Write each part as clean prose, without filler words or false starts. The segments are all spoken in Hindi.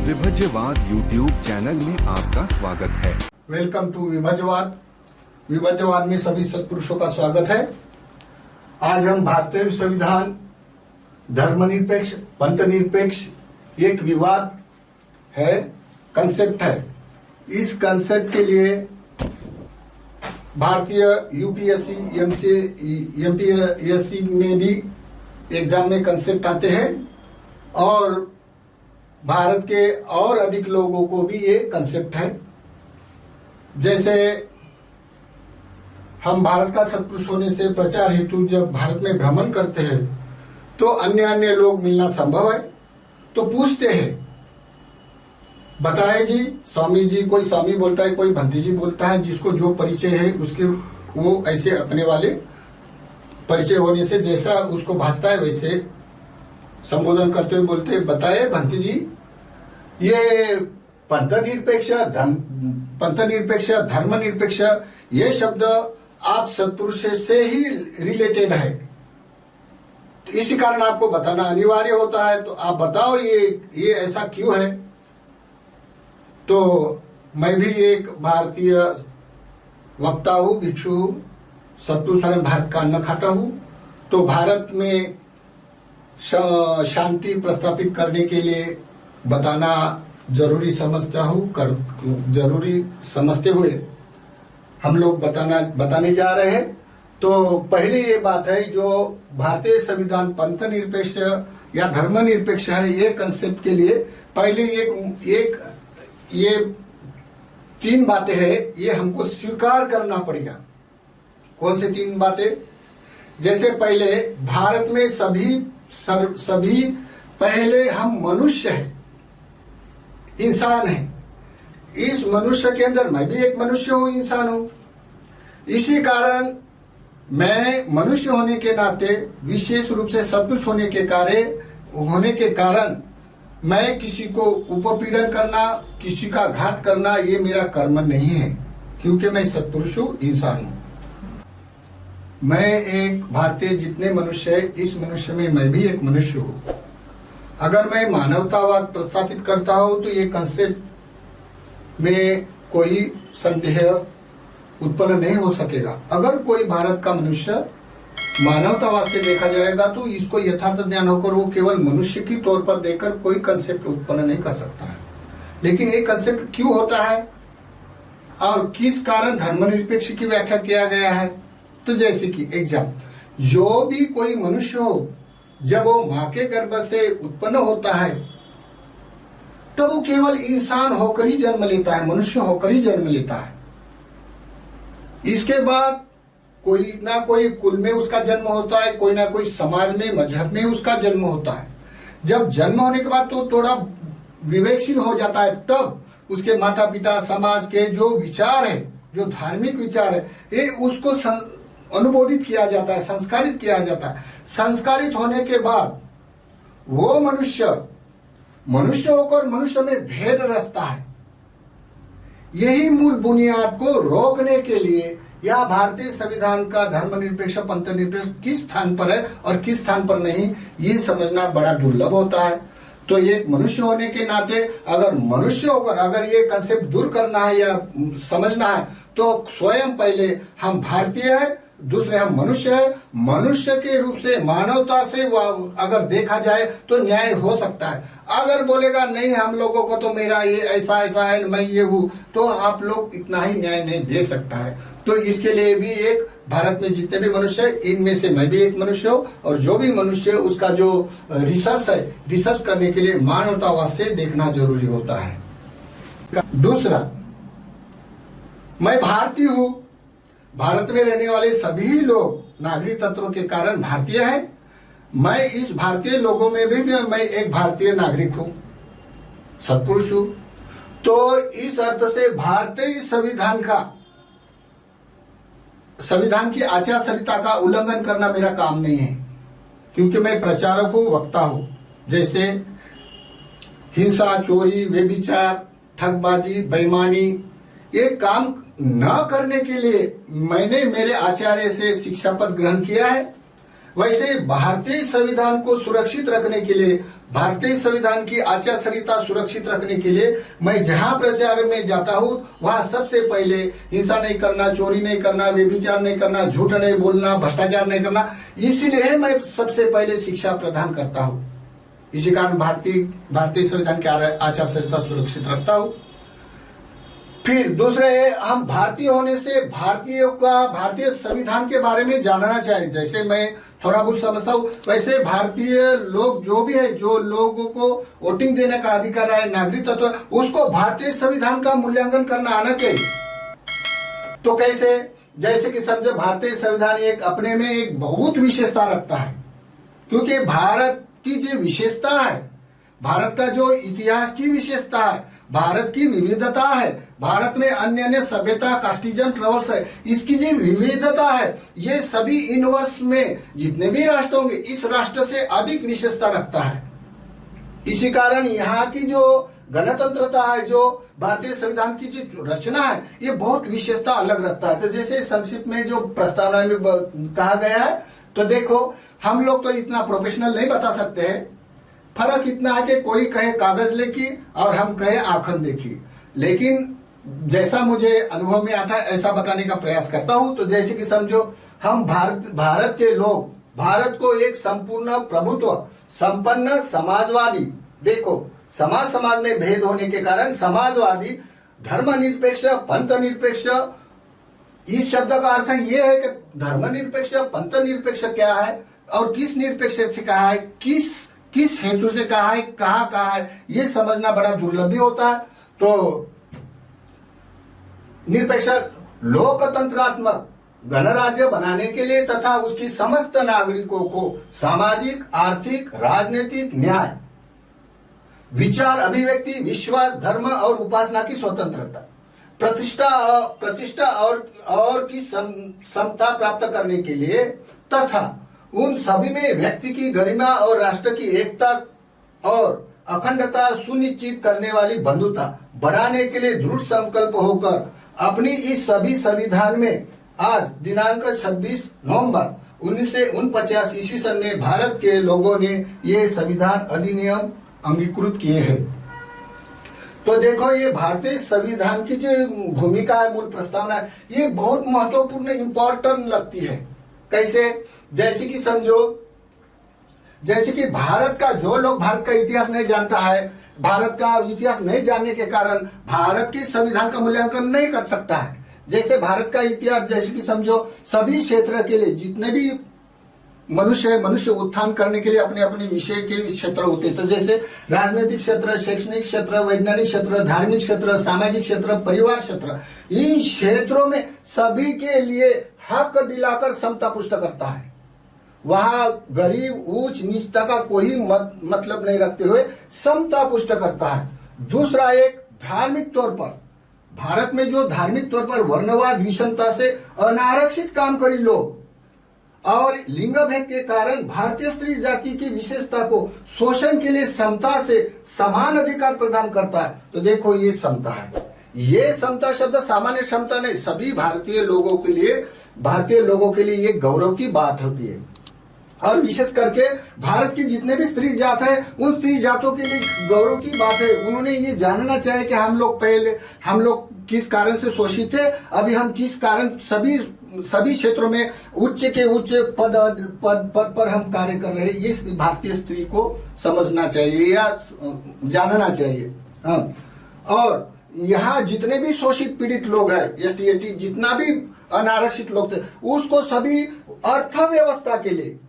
विभज्यवाद यूट्यूब चैनल में आपका स्वागत है। Welcome to विभज्यवाद। विभज्यवाद में सभी सत्पुरुषों का स्वागत है। आज हम भारतीय संविधान धर्मनिरपेक्ष पंथ निरपेक्ष एक विवाद है, कंसेप्ट है। इस कंसेप्ट के लिए भारतीय यूपीएससी एमपीएससी में भी एग्जाम में कंसेप्ट आते हैं और भारत के और अधिक लोगों को भी ये कंसेप्ट है। जैसे हम भारत का सत्पुरुष होने से प्रचार हेतु जब भारत में भ्रमण करते हैं तो अन्य अन्य लोग मिलना संभव है, तो पूछते हैं बताए जी, स्वामी जी, कोई स्वामी बोलता है, कोई भंती जी बोलता है, जिसको जो परिचय है उसके वो ऐसे अपने वाले परिचय होने से जैसा उसको भासता है वैसे संबोधन करते हुए बोलते हैं, बताए भंती जी, ये पंथ निरपेक्ष धर्मनिरपेक्ष ये शब्द आप सत्पुरुष से ही रिलेटेड है, तो इसी कारण आपको बताना अनिवार्य होता है। तो आप बताओ ये ऐसा क्यों है। तो मैं भी एक भारतीय वक्ता हूँ, भिक्षु हूँ, सत्पुरुष भारत का अन्न खाता हूँ। तो भारत में शांति प्रस्थापित करने के लिए बताना जरूरी समझता हूँ, जरूरी समझते हुए हम लोग बताने जा रहे हैं। तो पहले ये बात है, जो भारतीय संविधान पंथ निरपेक्ष या धर्म निरपेक्ष है, ये कंसेप्ट के लिए पहले ये तीन बातें हैं, ये हमको स्वीकार करना पड़ेगा। कौन से तीन बातें? जैसे पहले भारत में सभी पहले हम मनुष्य हैं, इंसान हैं। इस मनुष्य के अंदर मैं भी एक मनुष्य हूं, इंसान हूं। इसी कारण मैं मनुष्य होने के नाते विशेष रूप से सत्पुरुष होने के कारण मैं किसी को उपपीड़न करना, किसी का घात करना, ये मेरा कर्म नहीं है, क्योंकि मैं सत्पुरुष हूं, इंसान हूं। मैं एक भारतीय जितने मनुष्य है, इस मनुष्य में मैं भी एक मनुष्य हूं। अगर मैं मानवतावाद प्रस्तापित करता हूं तो ये कंसेप्ट में कोई संदेह उत्पन्न नहीं हो सकेगा। अगर कोई भारत का मनुष्य मानवतावाद से देखा जाएगा तो इसको यथार्थ ज्ञान होकर वो केवल मनुष्य की तौर पर देखकर कोई कंसेप्ट उत्पन्न नहीं कर सकता है। लेकिन ये कंसेप्ट क्यों होता है और किस कारण धर्मनिरपेक्ष की व्याख्या किया गया है? तो जैसे कि एग्जाम, जो भी कोई मनुष्य हो, जब वो माँ के गर्भ से उत्पन्न होता है तब वो केवल इंसान होकर ही जन्म लेता है, मनुष्य होकर ही जन्म लेता है। इसके बाद कोई ना कोई कुल में उसका जन्म होता है, कोई ना कोई समाज में, मजहब में उसका जन्म होता है। जब जन्म होने के बाद तो थोड़ा विवेकशील हो जाता है, तब उसके माता पिता, समाज के जो विचार है, जो धार्मिक विचार है, ये उसको अनुमोदित किया जाता है, संस्कारित किया जाता है। संस्कारित होने के बाद वो मनुष्य होकर मनुष्य में भेद रचता है। यही मूल बुनियाद को रोकने के लिए या भारतीय संविधान का धर्मनिरपेक्ष पंथ निरपेक्ष किस स्थान पर है और किस स्थान पर नहीं, ये समझना बड़ा दुर्लभ होता है। तो ये मनुष्य होने के नाते अगर मनुष्य होकर अगर ये कंसेप्ट दूर करना है या समझना है तो स्वयं पहले हम भारतीय है, दूसरे हम मनुष्य है। मनुष्य के रूप से, मानवता से अगर देखा जाए तो न्याय हो सकता है। अगर बोलेगा नहीं हम लोगों को तो मेरा ये ऐसा है, मैं ये हूँ, तो आप लोग इतना ही न्याय नहीं दे सकता है। तो इसके लिए भी एक भारत में जितने भी मनुष्य है, इनमें से मैं भी एक मनुष्य हूँ, और जो भी मनुष्य उसका जो रिसर्च है, रिसर्च करने के लिए मानवतावाद से देखना जरूरी होता है। दूसरा, मैं भारतीय हूँ। भारत में रहने वाले सभी लोग नागरिक तत्व के कारण भारतीय है। मैं इस भारतीय लोगों में भी मैं एक भारतीय नागरिक हूं, सत्पुरुष हूं। तो इस अर्थ से भारतीय संविधान की आचार संहिता का उल्लंघन करना मेरा काम नहीं है, क्योंकि मैं प्रचारक हूं, वक्ता हूं। जैसे हिंसा, चोरी, व्यभिचार, ठगबाजी, बेईमानी, ये काम न करने के लिए मैंने मेरे आचार्य से शिक्षा पद ग्रहण किया है। वैसे भारतीय संविधान को सुरक्षित रखने के लिए, भारतीय संविधान की आचार संहिता सुरक्षित रखने के लिए मैं जहां प्रचार में जाता हूं वहां सबसे पहले हिंसा नहीं करना, चोरी नहीं करना, व्यभिचार नहीं करना, झूठ नहीं बोलना, भ्रष्टाचार नहीं करना, इसलिए मैं सबसे पहले शिक्षा प्रदान करता हूं। इसी कारण भारतीय संविधान की आचार संहिता सुरक्षित रखता हूं। फिर दूसरे, हम भारतीय होने से भारतीय संविधान के बारे में जानना चाहिए। जैसे मैं थोड़ा बहुत समझता हूँ, वैसे भारतीय लोग जो भी है, जो लोगों को वोटिंग देने का अधिकार है, नागरिक तत्व है, उसको भारतीय संविधान का मूल्यांकन करना आना चाहिए। तो कैसे? जैसे कि समझो, भारतीय संविधान एक अपने में एक बहुत विशेषता रखता है, क्योंकि भारत की जो विशेषता है, भारत का जो इतिहास की विशेषता है, भारत की विविधता है, भारत में अन्य अन्य सभ्यता, कास्टिज्म, ट्रेवल्स है, इसकी जो विविधता है, ये सभी इन वर्ष में जितने भी राष्ट्र होंगे इस राष्ट्र से अधिक विशेषता रखता है। इसी कारण यहाँ की जो गणतंत्रता है, जो भारतीय संविधान की जो रचना है, ये बहुत विशेषता अलग रखता है। तो जैसे संक्षिप्त में जो प्रस्तावना में कहा गया है, तो देखो, हम लोग तो इतना प्रोफेशनल नहीं बता सकते हैं। फर्क इतना है कि कोई कहे कागज लेखी और हम कहे आखन देखी, लेकिन जैसा मुझे अनुभव में आता है ऐसा बताने का प्रयास करता हूं। तो जैसे कि समझो, हम भारत के लोग भारत को एक संपूर्ण प्रभुत्व संपन्न समाजवादी, देखो समाज में भेद होने के कारण समाजवादी, धर्मनिरपेक्ष, पंथ निरपेक्ष, इस शब्द का अर्थ ये है कि धर्मनिरपेक्ष, पंथ निरपेक्ष क्या है और किस निरपेक्ष से कहा है, किस हेतु से कहा है, कहा है, ये समझना बड़ा दुर्लभ भी होता है। तो निरपेक्ष लोकतंत्रात्मक गणराज्य बनाने के लिए तथा उसकी समस्त नागरिकों को सामाजिक, आर्थिक, राजनीतिक न्याय, विचार अभिव्यक्ति, विश्वास, धर्म और उपासना की स्वतंत्रता, प्रतिष्ठा और की समता प्राप्त करने के लिए तथा उन सभी में व्यक्ति की गरिमा और राष्ट्र की एकता और अखंडता सुनिश्चित करने वाली बंधुता बढ़ाने के लिए दृढ़ संकल्प होकर अपनी इस सभी संविधान में आज दिनांक 26 नवंबर 1949 ईस्वी सन में भारत के लोगों ने ये संविधान अधिनियम अंगीकृत किए हैं। तो देखो, ये भारतीय संविधान की जो भूमिका है, मूल प्रस्तावना है, ये बहुत महत्वपूर्ण, इंपॉर्टेंट लगती है। कैसे? जैसे कि समझो, जैसे कि भारत का जो लोग भारत का इतिहास नहीं जानता है, भारत का इतिहास नहीं जानने के कारण भारत के संविधान का मूल्यांकन नहीं कर सकता है। जैसे भारत का इतिहास, जैसे कि समझो, सभी क्षेत्र के लिए जितने भी मनुष्य उत्थान करने के लिए अपने अपने विषय के क्षेत्र होते हैं। तो जैसे राजनीतिक क्षेत्र, शैक्षणिक क्षेत्र, वैज्ञानिक क्षेत्र, धार्मिक क्षेत्र, सामाजिक क्षेत्र, परिवार क्षेत्र, इन क्षेत्रों में सभी के लिए हक दिलाकर समता पुष्ट करता है। वहां गरीब ऊंच नीचता का कोई मतलब नहीं रखते हुए समता पुष्ट करता है। दूसरा, एक धार्मिक तौर पर भारत में जो धार्मिक तौर पर वर्णवाद, विषमता से अनारक्षित काम करी लोग और लिंग भेद के कारण भारतीय स्त्री जाति की विशेषता को शोषण के लिए समता से समान अधिकार प्रदान करता है। तो देखो, ये समता है। ये समता शब्द सामान्य समता नहीं, सभी भारतीय लोगों के लिए ये गौरव की बात होती है। और विशेष करके भारत की जितने भी स्त्री जात है, उन स्त्री जातों के लिए गौरव की बात है। उन्होंने ये जानना चाहिए कि हम लोग किस कारण से शोषित थे, अभी हम किस कारण सभी क्षेत्रों में उच्च के उच्च पद पर हम कार्य कर रहे हैं। ये भारतीय स्त्री को समझना चाहिए या जानना चाहिए। हाँ। और यहाँ जितने भी शोषित पीड़ित लोग हैं, एसटी एसटी जितना भी अनारक्षित लोग थे, उसको सभी अर्थव्यवस्था के लिए,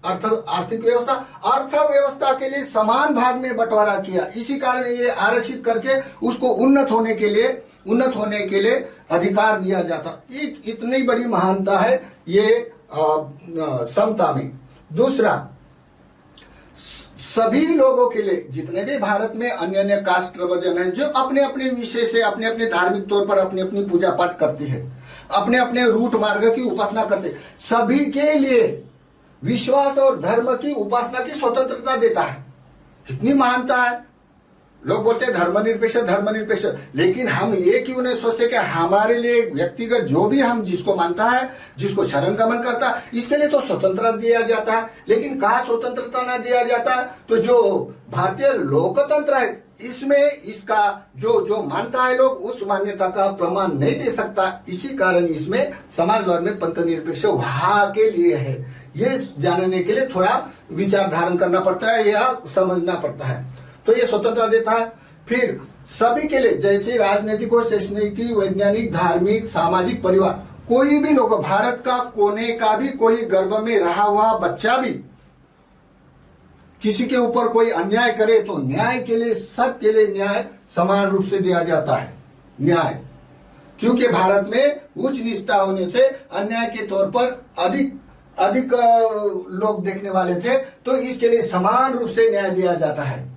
अर्थव्यवस्था के लिए समान भाग में बंटवारा किया। इसी कारण ये आरक्षित करके उसको उन्नत होने के लिए अधिकार दिया जाता। एक इतनी बड़ी महानता है ये समता में। दूसरा, सभी लोगों के लिए, जितने भी भारत में अन्य अन्य कास्ट प्रवचन है, जो अपने अपने विषय से अपने अपने धार्मिक तौर पर अपनी अपनी पूजा पाठ करती है, अपने अपने रूट मार्ग की उपासना करते, सभी के लिए विश्वास और धर्म की उपासना की स्वतंत्रता देता है। इतनी महानता है। लोग बोलते हैं धर्मनिरपेक्ष धर्मनिरपेक्ष, लेकिन हम ये क्यों नहीं सोचते कि हमारे लिए व्यक्तिगत जो भी हम जिसको मानता है, जिसको शरण गमन करता है, इसके लिए तो स्वतंत्रता दिया जाता है। लेकिन कहा स्वतंत्रता ना दिया जाता है, तो जो भारतीय लोकतंत्र है इसमें इसका जो मानता है लोग उस मान्यता का प्रमाण नहीं दे सकता। इसी कारण इसमें समाजवाद में पंथ निरपेक्ष वहां के लिए है, ये जानने के लिए थोड़ा विचार धारण करना पड़ता है या समझना पड़ता है। तो ये स्वतंत्रता देता है। फिर सभी के लिए, जैसे राजनीतिक हो, शैक्षणिक, वैज्ञानिक, धार्मिक, सामाजिक, परिवार, कोई भी लोग, भारत का कोने का भी कोई गर्भ में रहा हुआ बच्चा भी किसी के ऊपर कोई अन्याय करे तो न्याय के लिए, सबके लिए न्याय समान रूप से दिया जाता है। न्याय, क्योंकि भारत में उच्च नीचता होने से अन्याय के तौर पर अधिक लोग देखने वाले थे, तो इसके लिए समान रूप से न्याय दिया जाता है।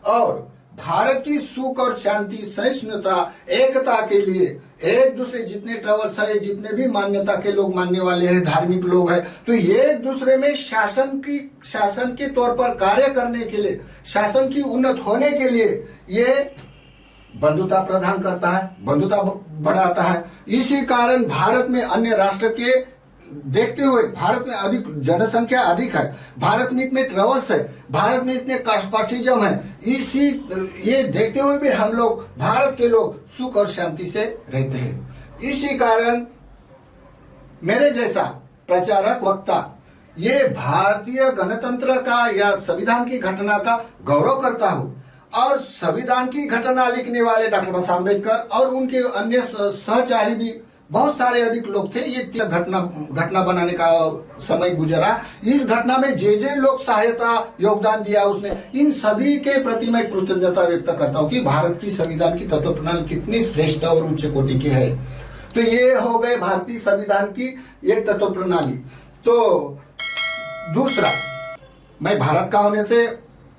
और भारत की सुख और शांति, सहिष्णुता, एकता के लिए एक दूसरे, जितने ट्रेवल्स है, जितने भी मान्यता के लोग मानने वाले हैं, धार्मिक लोग हैं, तो ये एक दूसरे में शासन के तौर पर कार्य करने के लिए, शासन की उन्नत होने के लिए ये बंधुता प्रदान करता है, बंधुता बढ़ाता है। इसी कारण भारत में अन्य राष्ट्र के देखते हुए, भारत में अधिक जनसंख्या अधिक है, भारत में इतने ट्रेवल्स है, भारत में इतने कास्टिज्म है, ये देखते हुए भी हम लोग, भारत के लोग सुख और शांति से रहते हैं। इसी कारण मेरे जैसा प्रचारक, वक्ता, ये भारतीय गणतंत्र का या संविधान की घटना का गौरव करता हूँ। और संविधान की घटना लिखने वाले डॉक्टर बाबा साहब अम्बेडकर और उनके अन्य सहचारी भी बहुत सारे अधिक लोग थे। ये घटना बनाने का समय गुजरा। इस घटना में जे लोग सहायता, योगदान दिया उसने, इन सभी के प्रति मैं कृतज्ञता व्यक्त करता हूँ कि भारत की संविधान की तत्व प्रणाली कितनी श्रेष्ठ और उच्च कोटि की है। तो ये हो गए भारतीय संविधान की एक तत्व प्रणाली। तो दूसरा, मैं भारत का होने से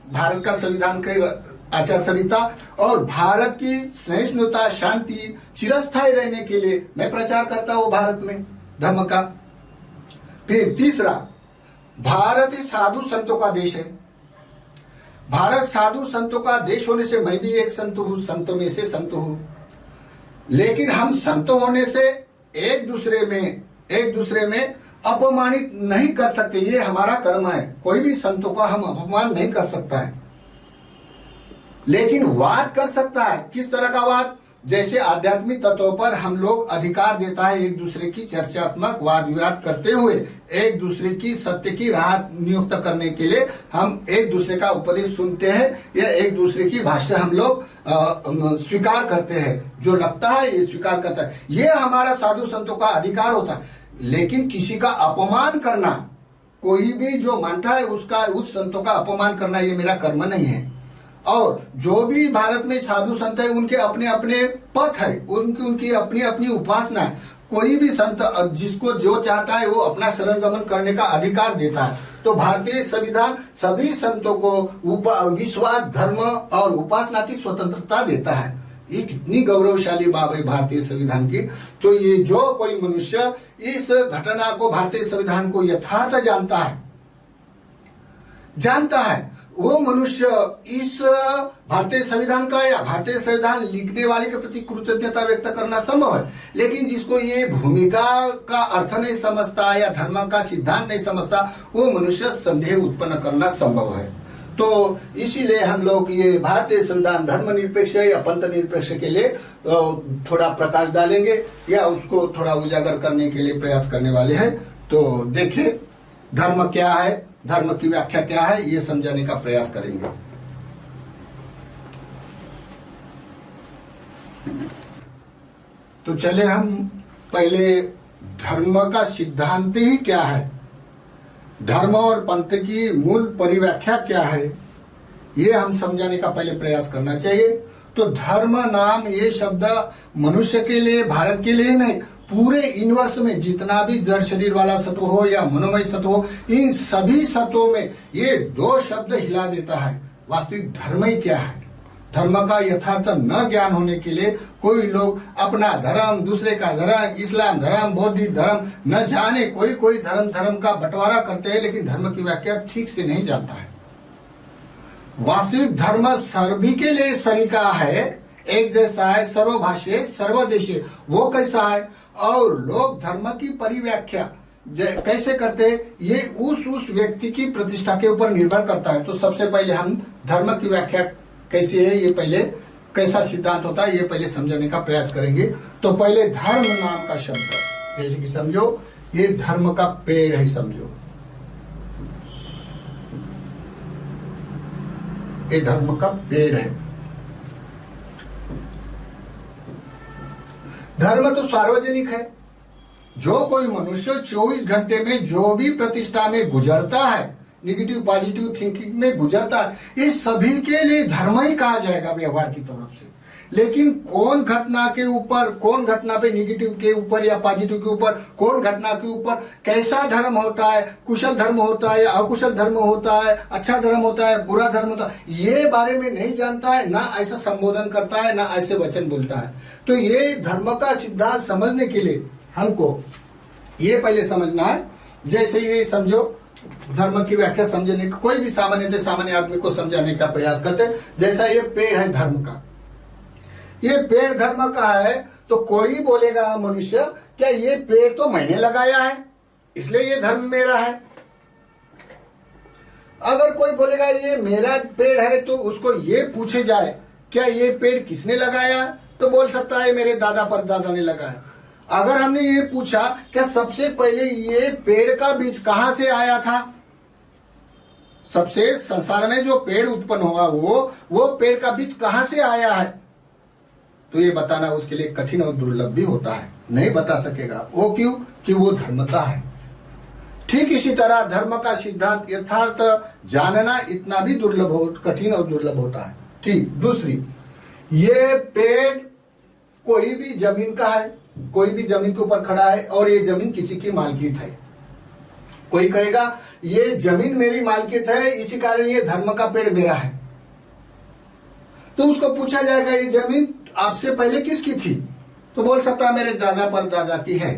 भारत का संविधान के आचार संहिता और भारत की सहिष्णुता, शांति चिरस्थायी रहने के लिए मैं प्रचार करता हूं भारत में धर्म का। फिर तीसरा, भारत साधु संतों का देश है। भारत साधु संतों का देश होने से मैं भी एक संत हूं, संतों में से संत हूं। लेकिन हम संत होने से एक दूसरे में अपमानित नहीं कर सकते, ये हमारा कर्म है। कोई भी संतों का हम अपमान नहीं कर सकता है, लेकिन वाद कर सकता है। किस तरह का वाद? जैसे आध्यात्मिक तत्वों पर हम लोग अधिकार देता है एक दूसरे की चर्चात्मक वाद विवाद करते हुए, एक दूसरे की सत्य की राह नियुक्त करने के लिए हम एक दूसरे का उपदेश सुनते हैं या एक दूसरे की भाषा हम लोग स्वीकार करते हैं। जो लगता है ये स्वीकार करता है, ये हमारा साधु संतों का अधिकार होता है। लेकिन किसी का अपमान करना, कोई भी जो मानता है उसका, उस संतों का अपमान करना, ये मेरा कर्म नहीं है। और जो भी भारत में साधु संत है उनके अपने अपने पथ है, उनकी अपनी अपनी उपासना है। कोई भी संत जिसको जो चाहता है वो अपना शरण गमन करने का अधिकार देता है। तो भारतीय संविधान सभी संतों को विश्वास, धर्म और उपासना की स्वतंत्रता देता है। ये कितनी गौरवशाली बात है भारतीय संविधान की। तो ये जो कोई मनुष्य इस घटना को, भारतीय संविधान को यथार्थ जानता है, वो मनुष्य इस भारतीय संविधान का या भारतीय संविधान लिखने वाले के प्रति कृतज्ञता व्यक्त करना संभव है। लेकिन जिसको ये भूमिका का अर्थ नहीं समझता या धर्म का सिद्धांत नहीं समझता, वो मनुष्य संदेह उत्पन्न करना संभव है। तो इसीलिए हम लोग ये भारतीय संविधान धर्मनिरपेक्ष या पंथ निरपेक्ष के लिए थोड़ा प्रकाश डालेंगे या उसको थोड़ा उजागर करने के लिए प्रयास करने वाले हैं। तो देखिए धर्म क्या है, धर्म की व्याख्या क्या है, ये समझाने का प्रयास करेंगे। तो चले हम पहले धर्म का सिद्धांत ही क्या है, धर्म और पंथ की मूल परिव्याख्या क्या है, ये हम समझाने का पहले प्रयास करना चाहिए। तो धर्म नाम ये शब्द मनुष्य के लिए, भारत के लिए नहीं, पूरे यूनिवर्स में जितना भी जड़ शरीर वाला सत्व हो या मनोमय सत्व हो, इन सभी सत्वों में ये दो शब्द हिला देता है। वास्तविक धर्म ही क्या है? धर्म का यथार्थ न ज्ञान होने के लिए कोई लोग अपना धर्म, दूसरे का धर्म, इस्लाम धर्म, बौद्ध धर्म न जाने, कोई धर्म का बंटवारा करते हैं, लेकिन धर्म की व्याख्या ठीक से नहीं जानता है। वास्तविक धर्म सभी के लिए सरीका है, एक जैसा है, सर्वभाषीय सर्वदेशीय। वो कैसा है? और लोग धर्म की परिव्याख्या कैसे करते, ये उस व्यक्ति की प्रतिष्ठा के ऊपर निर्भर करता है। तो सबसे पहले हम धर्म की व्याख्या कैसी है, ये पहले कैसा सिद्धांत होता है, ये पहले समझने का प्रयास करेंगे। तो पहले धर्म नाम का शब्द, जैसे कि समझो ये धर्म का पेड़ है, समझो ये धर्म का पेड़ है। धर्म तो सार्वजनिक है। जो कोई मनुष्य 24 घंटे में जो भी प्रतिष्ठा में गुजरता है, निगेटिव पॉजिटिव थिंकिंग में गुजरता है, ये सभी के लिए धर्म ही कहा जाएगा व्यवहार की तरफ से। लेकिन कौन घटना के ऊपर, कौन घटना पे निगेटिव के ऊपर या पॉजिटिव के ऊपर, कौन घटना के ऊपर कैसा धर्म होता है, कुशल धर्म होता है, अकुशल धर्म होता है, अच्छा धर्म होता है, बुरा धर्म होता है, ये बारे में नहीं जानता है, ना ऐसा संबोधन करता है, ना ऐसे वचन बोलता है। तो ये धर्म का सिद्धांत समझने के लिए हमको ये पहले समझना है। जैसे ये समझो, धर्म की व्याख्या समझने का कोई भी सामान्य आदमी को समझाने का प्रयास करते, जैसा ये पेड़ है धर्म का, ये पेड़ धर्म का है। तो कोई बोलेगा मनुष्य, क्या ये पेड़ तो मैंने लगाया है इसलिए ये धर्म मेरा है। अगर कोई बोलेगा ये मेरा पेड़ है, तो उसको ये पूछे जाए क्या ये पेड़ किसने लगाया, तो बोल सकता है मेरे दादा परदादा ने लगाया। अगर हमने ये पूछा क्या सबसे पहले ये पेड़ का बीज कहां से आया था, सबसे संसार में जो पेड़ उत्पन्न होगा वो पेड़ का बीज कहां से आया है, तो ये बताना उसके लिए कठिन और दुर्लभ भी होता है, नहीं बता सकेगा। वो क्यों? कि वो धर्मता है। ठीक इसी तरह धर्म का सिद्धांत यथार्थ जानना इतना भी दुर्लभ हो, कठिन और दुर्लभ होता है। ठीक, दूसरी, ये पेड़ कोई भी जमीन का है, कोई भी जमीन के ऊपर खड़ा है और ये जमीन किसी की मालकियत है। कोई कहेगा ये जमीन मेरी मालकियत है, इसी कारण ये धर्म का पेड़ मेरा है। तो उसको पूछा जाएगा ये जमीन आपसे पहले किसकी थी, तो बोल सकता है मेरे दादा परदादा की है।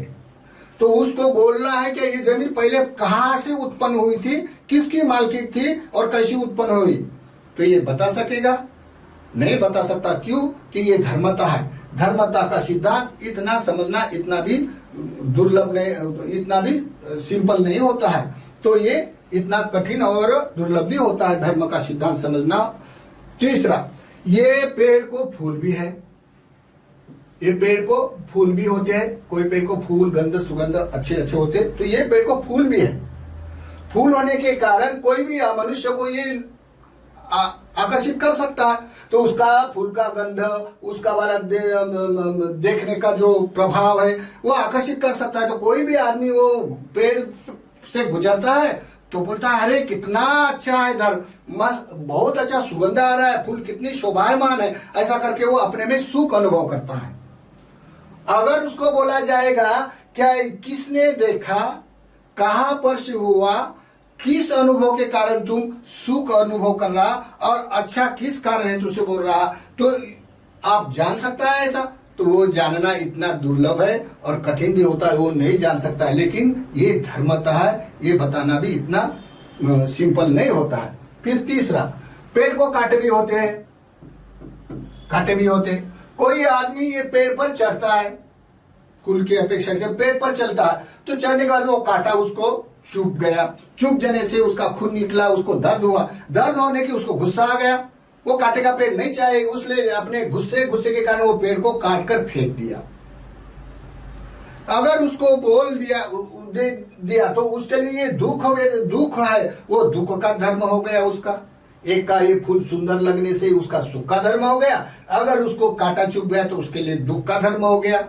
तो उसको बोलना है कि ये जमीन पहले कहां से उत्पन्न हुई थी, किसकी मालकियत थी और कैसी उत्पन्न हुई, तो ये बता सकेगा? नहीं बता सकता। क्यों? कि ये धर्मता है। धर्मता का सिद्धांत इतना समझना इतना भी दुर्लभ नहीं, इतना भी सिंपल नहीं होता है। तो ये इतना कठिन और दुर्लभ भी होता है धर्म का सिद्धांत समझना। तीसरा, ये पेड़ को फूल भी है, ये पेड़ को फूल भी होते हैं। कोई पेड़ को फूल, गंध, सुगंध अच्छे अच्छे होते हैं, तो ये पेड़ को फूल भी है। फूल होने के कारण कोई भी मनुष्य को ये आकर्षित कर सकता है। तो उसका फूल का गंध, उसका वाला देखने का जो प्रभाव है वो आकर्षित कर सकता है। तो कोई भी आदमी वो पेड़ से गुजरता है तो बोलता है अरे कितना अच्छा है इधर, मस्त, बहुत अच्छा सुगंध आ रहा है, फूल कितनी शोभायमान है, ऐसा करके वो अपने में सुख अनुभव करता है। अगर उसको बोला जाएगा क्या किसने देखा, कहां पर से हुआ, किस अनुभव के कारण तुम सुख अनुभव कर रहा और अच्छा किस कारण है तुझसे बोल रहा, तो आप जान सकता है ऐसा? तो वो जानना इतना दुर्लभ है और कठिन भी होता है, वो नहीं जान सकता है। लेकिन ये धर्मता है, ये बताना भी इतना सिंपल नहीं होता है। फिर तीसरा, पेड़ को कांटे भी होते हैं, कांटे भी होते। कोई आदमी ये पेड़ पर चढ़ता है, फूल की अपेक्षा से पेड़ पर चलता है, तो चढ़ने के बाद वो कांटा उसको चुभ गया, चुभ जाने से उसका खून निकला, उसको दर्द हुआ, दर्द होने की उसको गुस्सा आ गया, वो कांटे का पेड़ नहीं चाहे, उसने अपने गुस्से के कारण वो पेड़ को काट कर फेंक दिया। अगर उसको बोल दिया तो उसके लिए दुख है, वो दुख का धर्म हो गया उसका। एक का ये फूल सुंदर लगने से उसका सुख का धर्म हो गया, अगर उसको कांटा चुभ गया तो उसके लिए दुख का धर्म हो गया।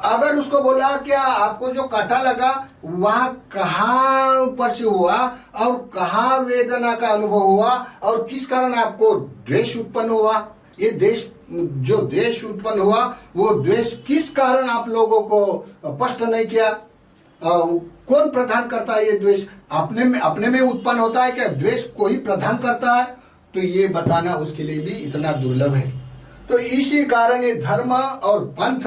अगर उसको बोला क्या आपको जो कांटा लगा वहां कहां पर से हुआ और कहां वेदना का अनुभव हुआ और किस कारण आपको द्वेष उत्पन्न हुआ, ये जो द्वेष उत्पन्न हुआ वो द्वेष किस कारण आप लोगों को स्पष्ट नहीं किया, कौन प्रदान करता है ये द्वेष, अपने में उत्पन्न होता है क्या, द्वेष कोई प्रदान करता है, तो ये बताना उसके लिए भी इतना दुर्लभ है। तो इसी कारण ये धर्म और पंथ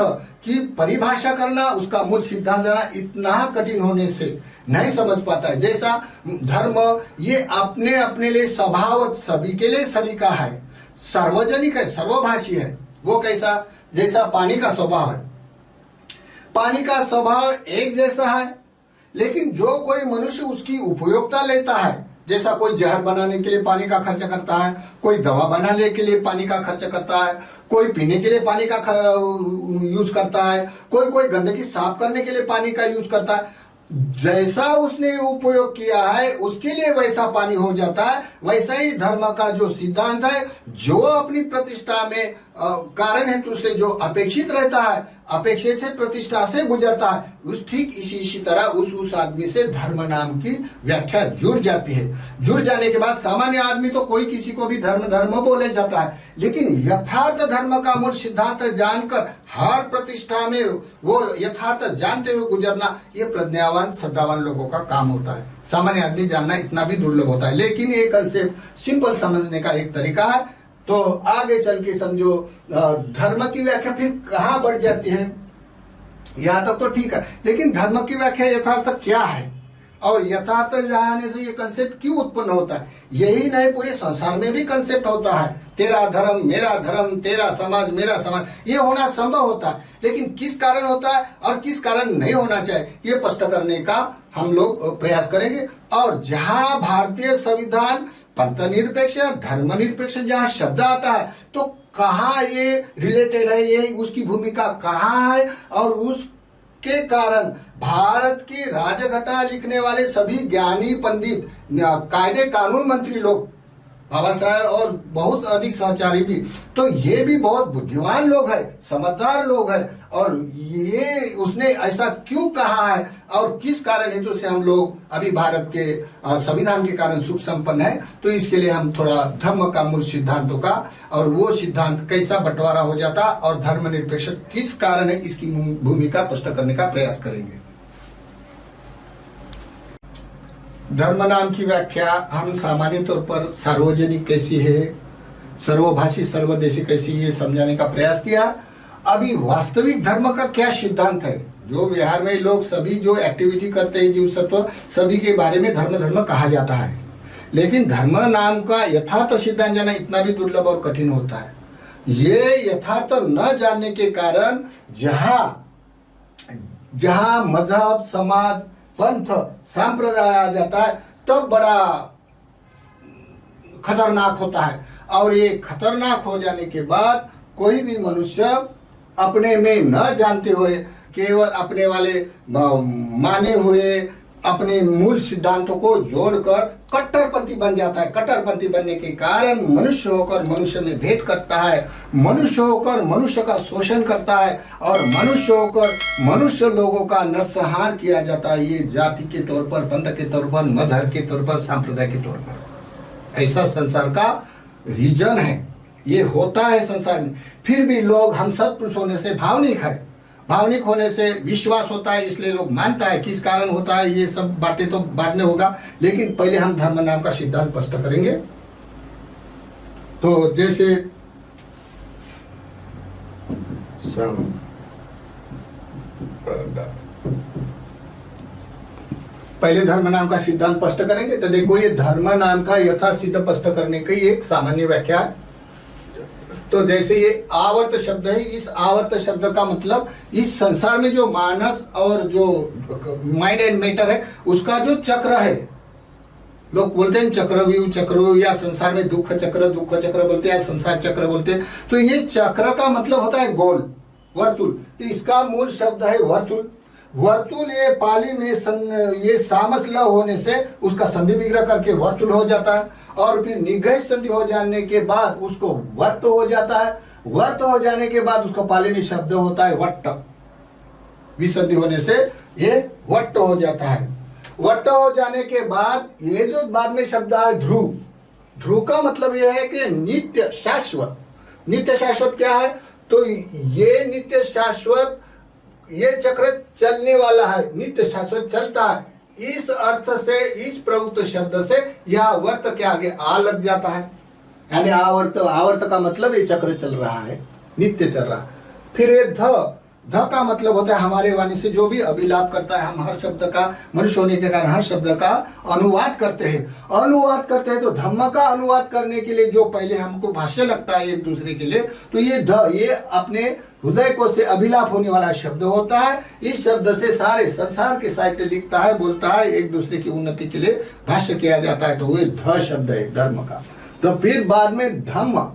की परिभाषा करना, उसका मूल सिद्धांत जाना इतना कठिन होने से नहीं समझ पाता है। जैसा धर्म ये अपने अपने लिए स्वभाव सभी के लिए सलीका है, सार्वजनिक है, सर्वभाषी है। वो कैसा, जैसा पानी का स्वभाव है, पानी का स्वभाव एक जैसा है, लेकिन जो कोई मनुष्य उसकी उपयोगिता लेता है, जैसा कोई जहर बनाने के लिए पानी का खर्च करता है, कोई दवा बनाने के लिए पानी का खर्च करता है, कोई पीने के लिए पानी का यूज करता है, कोई गंदगी साफ करने के लिए पानी का यूज करता है। जैसा उसने उपयोग किया है उसके लिए वैसा पानी हो जाता है। वैसा ही धर्म का जो सिद्धांत है, जो अपनी प्रतिष्ठा में कारण हेतु से जो अपेक्षित रहता है, अपेक्षा से प्रतिष्ठा से गुजरता है, उस ठीक इसी तरह उस आदमी से धर्म नाम की व्याख्या जुड़ जाती है। जुड़ जाने के बाद सामान्य आदमी तो कोई किसी को भी धर्म बोले जाता है, लेकिन यथार्थ धर्म का मूल सिद्धांत जानकर हर प्रतिष्ठा में वो यथार्थ जानते हुए गुजरना, ये प्रज्ञावान श्रद्धावान लोगों का काम होता है। सामान्य आदमी जानना इतना भी दुर्लभ होता है, लेकिन ये कंसेप्ट सिंपल समझने का एक तरीका है। तो आगे चल के समझो धर्म की व्याख्या फिर कहाँ बढ़ जाती है, यहाँ तक तो ठीक है, लेकिन धर्म की व्याख्या यथार्थ क्या है और यथार्थ जाने से ये कंसेप्ट क्यों उत्पन्न होता है। यही नहीं, पूरे संसार में भी कंसेप्ट होता है, तेरा धर्म मेरा धर्म, तेरा समाज मेरा समाज, ये होना संभव होता है, लेकिन किस कारण होता है और किस कारण नहीं होना चाहिए, ये स्पष्ट करने का हम लोग प्रयास करेंगे। और जहाँ भारतीय संविधान पंथ निरपेक्ष धर्म निरपेक्ष जहाँ शब्द आता है, तो कहाँ ये रिलेटेड है, ये उसकी भूमिका कहाँ है, और उसके कारण भारत की राजघटा लिखने वाले सभी ज्ञानी पंडित, कायदे कानून मंत्री लोग, बाबा साहब और बहुत अधिक सहचारी भी, तो ये भी बहुत बुद्धिमान लोग हैं, समझदार लोग हैं, और ये उसने ऐसा क्यों कहा है और किस कारण हेतु से हम लोग अभी भारत के संविधान के कारण सुख संपन्न है। तो इसके लिए हम थोड़ा धर्म का मूल सिद्धांतों का और वो सिद्धांत कैसा बंटवारा हो जाता और धर्मनिरपेक्ष किस कारण है, इसकी भूमिका स्पष्ट करने का प्रयास करेंगे। धर्म नाम की व्याख्या हम सामान्य तौर पर सार्वजनिक कैसी है, सर्वभाषी सर्वदेशी कैसी, ये समझाने का प्रयास किया। अभी वास्तविक धर्म का क्या सिद्धांत है, जो बिहार में लोग सभी जो एक्टिविटी करते हैं जीव सत्व सभी के बारे में धर्म कहा जाता है, लेकिन धर्म नाम का यथार्थ सिद्धांत जानना इतना भी दुर्लभ और कठिन होता है। ये यथार्थ न जानने के कारण जहाँ मजहब समाज पंथ सांप्रदाय आ जाता है, तब बड़ा खतरनाक होता है। और ये खतरनाक हो जाने के बाद कोई भी मनुष्य अपने में न जानते हुए केवल अपने वाले माने हुए अपने मूल सिद्धांतों को जोड़कर कट्टरपंथी बन जाता है। कट्टरपंथी बनने के कारण मनुष्य होकर मनुष्य में भेद करता है, मनुष्य होकर मनुष्य का शोषण करता है, और मनुष्य होकर मनुष्य लोगों का नरसंहार किया जाता है। ये जाति के तौर पर, पंथ के तौर पर, मजहब के तौर पर, सांप्रदाय के तौर पर, ऐसा संसार का रीजन है, ये होता है संसार में। फिर भी लोग हम सत्पुरुष होने से भावनिक है, भावनिक होने से विश्वास होता है, इसलिए लोग मानता है। किस कारण होता है ये सब बातें तो बाद में होगा, लेकिन पहले हम धर्म नाम का सिद्धांत स्पष्ट करेंगे। तो जैसे पहले धर्म नाम का सिद्धांत स्पष्ट करेंगे। तो देखो, ये धर्म नाम का यथार्थ सिद्ध स्पष्ट करने की एक सामान्य व्याख्या है। तो जैसे ये आवर्त शब्द है, इस आवर्त शब्द का मतलब इस संसार में जो मानस और जो माइंड एंड मैटर है उसका जो चक्र है, लोग बोलते हैं चक्रव्यूह, या संसार में दुख चक्र बोलते हैं, संसार चक्र बोलते हैं। तो ये चक्र का मतलब होता है गोल, वर्तुल। तो इसका मूल शब्द है वर्तुल। वर्तुल ये पाली में ये सामस ल होने से उसका संधि विग्रह करके वर्तुल हो जाता है, और फिर निग्रह संधि हो जाने के बाद उसको वर्त हो जाता है। वर्त हो जाने के बाद उसका पाली में शब्द होता है वट्ट, विसंधि होने से ये वट्ट हो जाता है। वट्ट हो जाने के बाद ये जो बाद में शब्द है ध्रुव, ध्रुव का मतलब यह है कि नित्य शाश्वत। नित्य शाश्वत क्या है, तो ये नित्य शाश्वत, ये चक्र चलने वाला है, नित्य शाश्वत चलता है। इस अर्थ से, इस प्रभुत्व शब्द से यह वर्त के आगे आ लग जाता है, यानी आवर्त। आवर्त का मतलब ये चक्र चल रहा है, नित्य चल रहा है। फिर ये ध का मतलब होता है हमारे वाणी से जो भी अभिलाप करता है, हम हर शब्द का, मनुष्य होने के कारण हर शब्द का अनुवाद करते हैं। अनुवाद करते हैं तो धम्म का अनुवाद करने के लिए जो पहले हमको भाष्य लगता है एक दूसरे के लिए, तो ये ध, ये अपने हृदय को से अभिलाप होने वाला शब्द होता है। इस शब्द से सारे संसार के साहित्य लिखता है, बोलता है, एक दूसरे की उन्नति के लिए भाष्य किया जाता है, तो वही ध शब्द है धर्म का। तो फिर बाद में धम्म,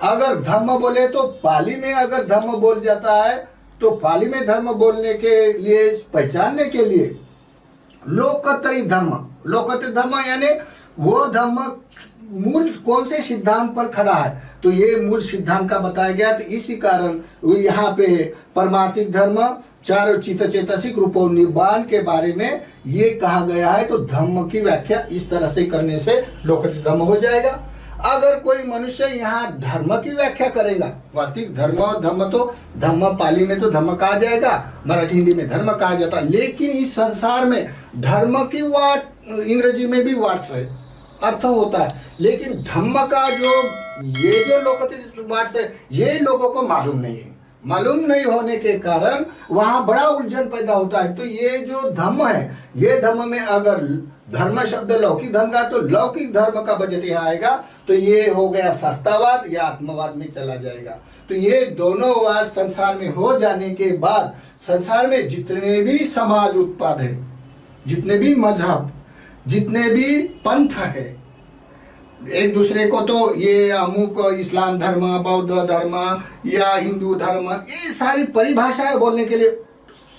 अगर धम्म बोले तो पाली में अगर धम्म बोल जाता है तो पाली में धर्म बोलने के लिए, पहचानने के लिए लोकतरी धम्म, लोकतरी धम्म यानी वो धम्म मूल कौन से सिद्धांत पर खड़ा है, तो ये मूल सिद्धांत का बताया गया। तो इसी कारण वो यहाँ पे परमार्थिक धर्म, चार चित्त चेतसिक रूपों निर्वाण के बारे में ये कहा गया है। तो धम्म की व्याख्या इस तरह से करने से लोकतरी धम्म हो जाएगा। अगर कोई मनुष्य यहाँ धर्म की व्याख्या करेगा, वास्तविक धर्म और धम्म, तो धम्म पाली में तो धम्म कहा जाएगा, मराठी हिंदी में धर्म कहा जाता है, लेकिन इस संसार में धर्म की वाट इंग्रेजी में भी वाट्स है, अर्थ होता है, लेकिन धम्म का जो ये जो लोकतरी वाट्स है ये लोगों को मालूम नहीं है। मालूम नहीं होने के कारण वहां बड़ा उलझन पैदा होता है। तो ये जो धम्म है, ये धम्म में अगर धर्म शब्द लौकिक धर्म का, तो लौकिक धर्म का बजट यहाँ आएगा, तो ये हो गया शास्त्रावाद या आत्मवाद में चला जाएगा। तो ये दोनों वाद संसार में हो जाने के बाद संसार में जितने भी समाज उत्पाद है, जितने भी मजहब, जितने भी पंथ है, एक दूसरे को तो ये अमुक इस्लाम धर्म, बौद्ध धर्म या हिंदू धर्म, ये सारी परिभाषाएं बोलने के लिए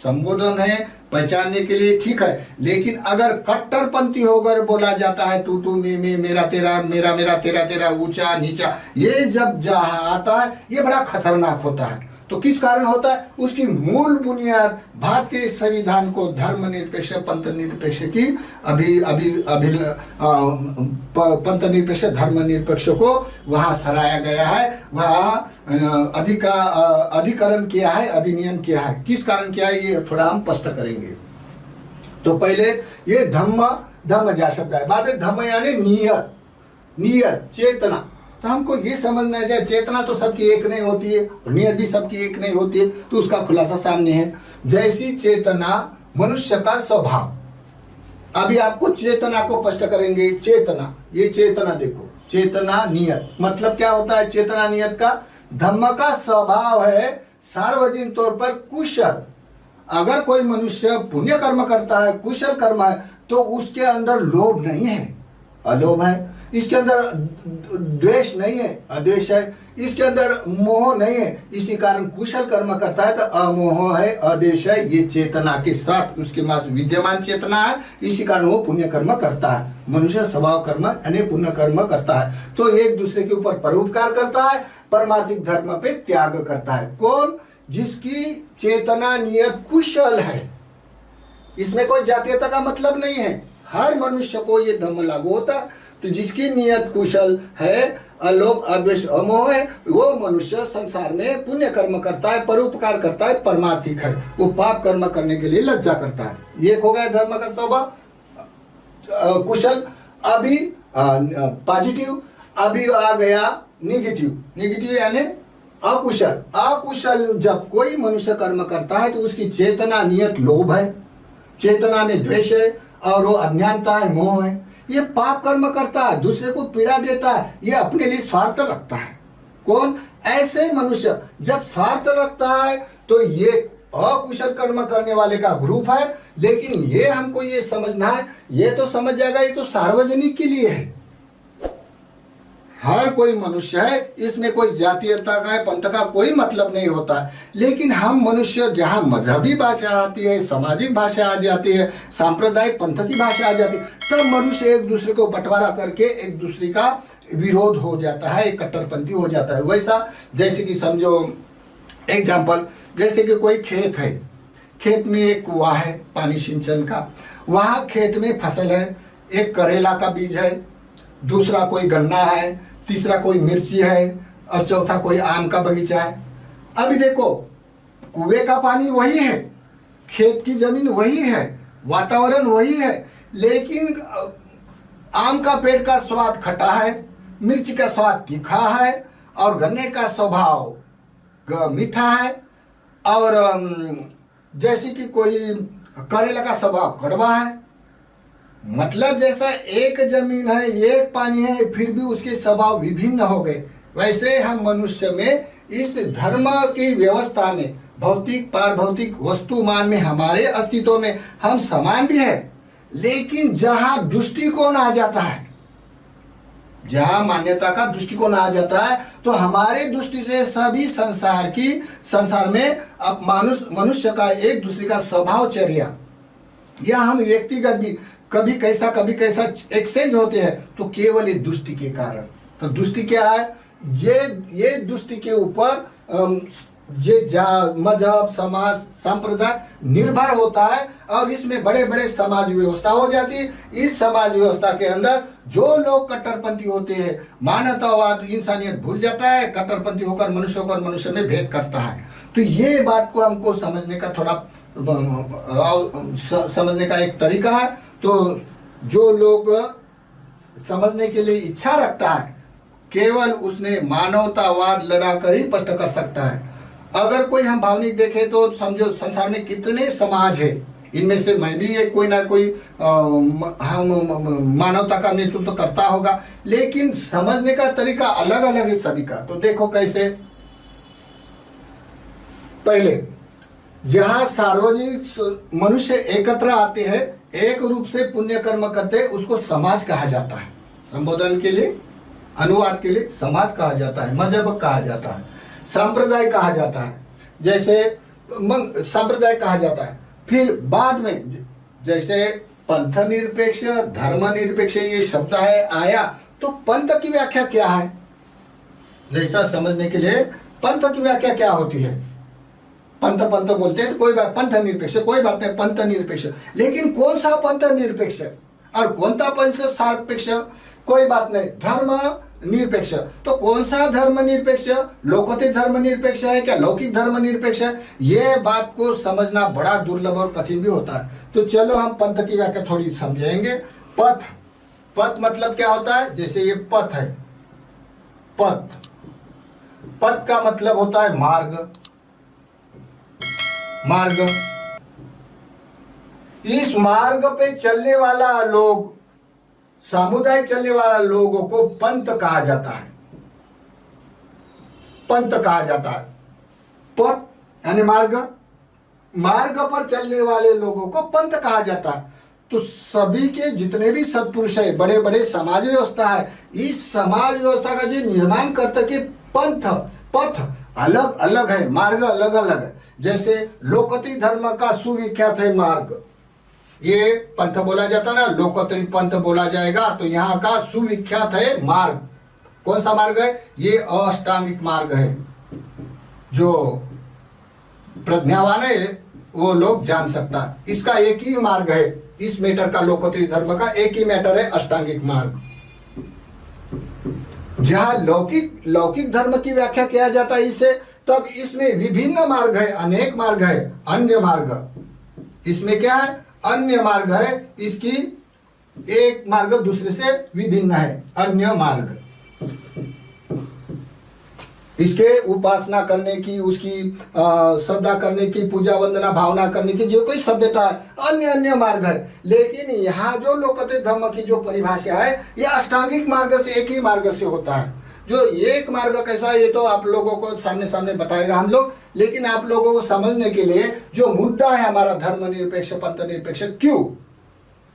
संबोधन है, पहचानने के लिए ठीक है, लेकिन अगर कट्टरपंथी होकर बोला जाता है तू मैं, मेरा तेरा, मेरा मेरा तेरा तेरा, ऊंचा नीचा, ये जब आता है ये बड़ा खतरनाक होता है। तो किस कारण होता है? उसकी मूल बुनियाद भारतीय संविधान को धर्मनिरपेक्ष पंथ निरपेक्ष की पंथ निरपेक्ष धर्मनिरपेक्ष को वहाँ सराया गया है, वहाँ अधिकरण किया है, अधिनियम किया है। किस कारण किया है ये थोड़ा हम स्पष्ट करेंगे। तो पहले ये धम्म जा शब्द है, बाद में धम्म यानी नियत चेतना। तो हमको ये समझना चाहिए चेतना तो सबकी एक नहीं होती है, नियत भी सबकी एक नहीं होती है, तो उसका खुलासा सामने है। जैसी चेतना मनुष्य का स्वभाव, अभी आपको चेतना को स्पष्ट करेंगे। चेतना, ये चेतना देखो, चेतना नियत मतलब क्या होता है? चेतना नियत का धम्म का स्वभाव है सार्वजनिक तौर पर कुशल। अगर कोई मनुष्य पुण्य कर्म करता है, कुशल कर्म है, तो उसके अंदर लोभ नहीं है, अलोभ है। इसके अंदर द्वेष नहीं है, अद्वेष है। इसके अंदर मोह नहीं है, इसी कारण कुशल कर्म करता है तो अमोह है, अद्वेष है। ये चेतना के साथ उसके पास विद्यमान चेतना है, इसी कारण वो पुण्य कर्म करता है। मनुष्य स्वभाव कर्म यानी पुण्य कर्म करता है, तो एक दूसरे के ऊपर परोपकार करता है, परमार्थिक धर्म पे त्याग करता है। कौन? जिसकी चेतना नियत कुशल है। इसमें कोई जातीयता का मतलब नहीं है, हर मनुष्य को ये धम्म लागू होता है। तो जिसकी नियत कुशल है, अलोभ अद्वेष अमोह है, वो मनुष्य संसार में पुण्य कर्म करता है, परोपकार करता है, परमार्थिक है। वो पाप कर्म करने के लिए लज्जा करता है। ये हो गया धर्म का स्वभाव कुशल। अभी पॉजिटिव, अभी आ गया निगेटिव। निगेटिव यानी अकुशल। अकुशल जब कोई मनुष्य कर्म करता है तो उसकी चेतना नियत लोभ है, चेतना में द्वेष है, और वो अज्ञानता है, मोह है। ये पाप कर्म करता है, दूसरे को पीड़ा देता है, ये अपने लिए स्वार्थ रखता है। कौन? ऐसे मनुष्य जब स्वार्थ रखता है तो ये अकुशल कर्म करने वाले का ग्रुप है। लेकिन ये हमको ये समझना है, ये तो समझ जाएगा ये तो सार्वजनिक के लिए है, हर कोई मनुष्य है, इसमें कोई जातीयता का पंथ का कोई मतलब नहीं होता है। लेकिन हम मनुष्य जहाँ मजहबी भाषा आती है, सामाजिक भाषा आ जाती है, सांप्रदायिक पंथ की भाषा आ जाती है, तब मनुष्य एक दूसरे को बंटवारा करके एक दूसरे का विरोध हो जाता है, एक कट्टरपंथी हो जाता है। वैसा जैसे कि समझो एग्जाम्पल, जैसे कि कोई खेत है, खेत में एक कुआं है पानी सिंचन का, वहाँ खेत में फसल है, एक करेला का बीज है, दूसरा कोई गन्ना है, तीसरा कोई मिर्ची है, और चौथा कोई आम का बगीचा है। अभी देखो, कुएं का पानी वही है, खेत की जमीन वही है, वातावरण वही है, लेकिन आम का पेड़ का स्वाद खट्टा है, मिर्ची का स्वाद तीखा है, और गन्ने का स्वभाव मीठा है, और जैसे कि कोई करेला का स्वभाव कड़वा है, मतलब जैसा एक जमीन है, एक पानी है, फिर भी उसके स्वभाव विभिन्न हो गए, वैसे हम मनुष्य में इस धर्म की व्यवस्था में, भौतिक पारभौतिक वस्तुमान में, हमारे अस्तित्व में हम समान भी है, लेकिन जहां दृष्टिकोण आ जाता है, जहां मान्यता का दृष्टिकोण आ जाता है, तो हमारे दृष्टि से सभी संसार में अब मनुष्य का एक दूसरे का स्वभावचर्या, या हम व्यक्तिगत भी कभी कैसा एक्सचेंज होते हैं, तो केवल ये दृष्टि के कारण। तो दृष्टि क्या है? ये दृष्टि के ऊपर मजहब, समाज, संप्रदाय निर्भर होता है, और इसमें बड़े बड़े समाज व्यवस्था हो जाती है। इस समाज व्यवस्था के अंदर जो लोग कट्टरपंथी होते हैं, मानवतावाद, इंसानियत भूल जाता है, कट्टरपंथी होकर मनुष्यों को और मनुष्य में भेद करता है। तो ये बात को हमको समझने का थोड़ा समझने का एक तरीका है। तो जो लोग समझने के लिए इच्छा रखता है, केवल उसने मानवतावाद लड़ाकर ही स्पष्ट कर सकता है। अगर कोई हम भावनिक देखें तो समझो संसार में कितने समाज है, इनमें से मैं भी एक कोई ना कोई हम मानवता का नेतृत्व करता होगा, लेकिन समझने का तरीका अलग अलग है सभी का। तो देखो कैसे, पहले जहां सार्वजनिक मनुष्य एकत्र आते हैं, एक रूप से पुण्य कर्म करते हैं, उसको समाज कहा जाता है। संबोधन के लिए, अनुवाद के लिए समाज कहा जाता है, मजहब कहा जाता है, संप्रदाय कहा जाता है, जैसे संप्रदाय कहा जाता है। फिर बाद में जैसे पंथ निरपेक्ष, धर्म निरपेक्ष ये शब्द है आया, तो पंथ की व्याख्या क्या है, जैसा समझने के लिए पंथ की व्याख्या क्या होती है। पंथ बोलते हैं तो कोई बात, पंथ निरपेक्ष कोई बात नहीं, पंथ निरपेक्ष, लेकिन कौन सा पंथ निरपेक्ष और कौन सा पंथ सापेक्ष, कोई बात नहीं। धर्म निरपेक्ष, तो कौन सा धर्म निरपेक्ष, लोकोत्तर धर्म निरपेक्ष है क्या, लौकिक धर्म निरपेक्ष है, ये बात को समझना बड़ा दुर्लभ और कठिन भी होता है। तो चलो हम पंथ की व्याख्या थोड़ी समझेंगे। पथ मतलब क्या होता है, जैसे ये पथ है, पथ का मतलब होता है मार्ग। इस मार्ग पे चलने वाला लोग, सामुदायिक चलने वाला लोगों को पंथ कहा जाता है। पंथ कहा जाता है, पथ यानी मार्ग पर चलने वाले लोगों को पंथ कहा जाता है। तो सभी के जितने भी सत्पुरुष है, बड़े बड़े समाज व्यवस्था है, इस समाज व्यवस्था का जो निर्माण करता के पथ अलग अलग है, मार्ग अलग अलग है। जैसे लोकोत्तरी धर्म का सुविख्यात है मार्ग, ये पंथ बोला जाता ना, लोकोत्तरी पंथ बोला जाएगा, तो यहाँ का सुविख्यात है मार्ग। कौन सा मार्ग है? ये अष्टांगिक मार्ग है। जो प्रज्ञावान है वो लोग जान सकता है, इसका एक ही मार्ग है। इस मैटर का, लोकोत्तरी धर्म का एक ही मैटर है, अष्टांगिक मार्ग। जहां लौकिक धर्म की व्याख्या किया जाता है इसे, तब इसमें विभिन्न मार्ग है, अनेक मार्ग है, अन्य मार्ग। इसमें क्या है? अन्य मार्ग है, इसकी एक मार्ग दूसरे से विभिन्न है, अन्य मार्ग। इसके उपासना करने की, उसकी श्रद्धा करने की, पूजा वंदना भावना करने की जो कोई सभ्यता है, अन्य मार्ग है। लेकिन यहाँ जो लोकोत्तरी धर्म की जो परिभाषा है, यह अष्टांगिक मार्ग से, एक ही मार्ग से होता है। जो एक मार्ग कैसा है ये तो आप लोगों को सामने बताएगा हम लोग, लेकिन आप लोगों को समझने के लिए जो मुद्दा है हमारा धर्म निरपेक्ष, पंथ निरपेक्ष, क्यों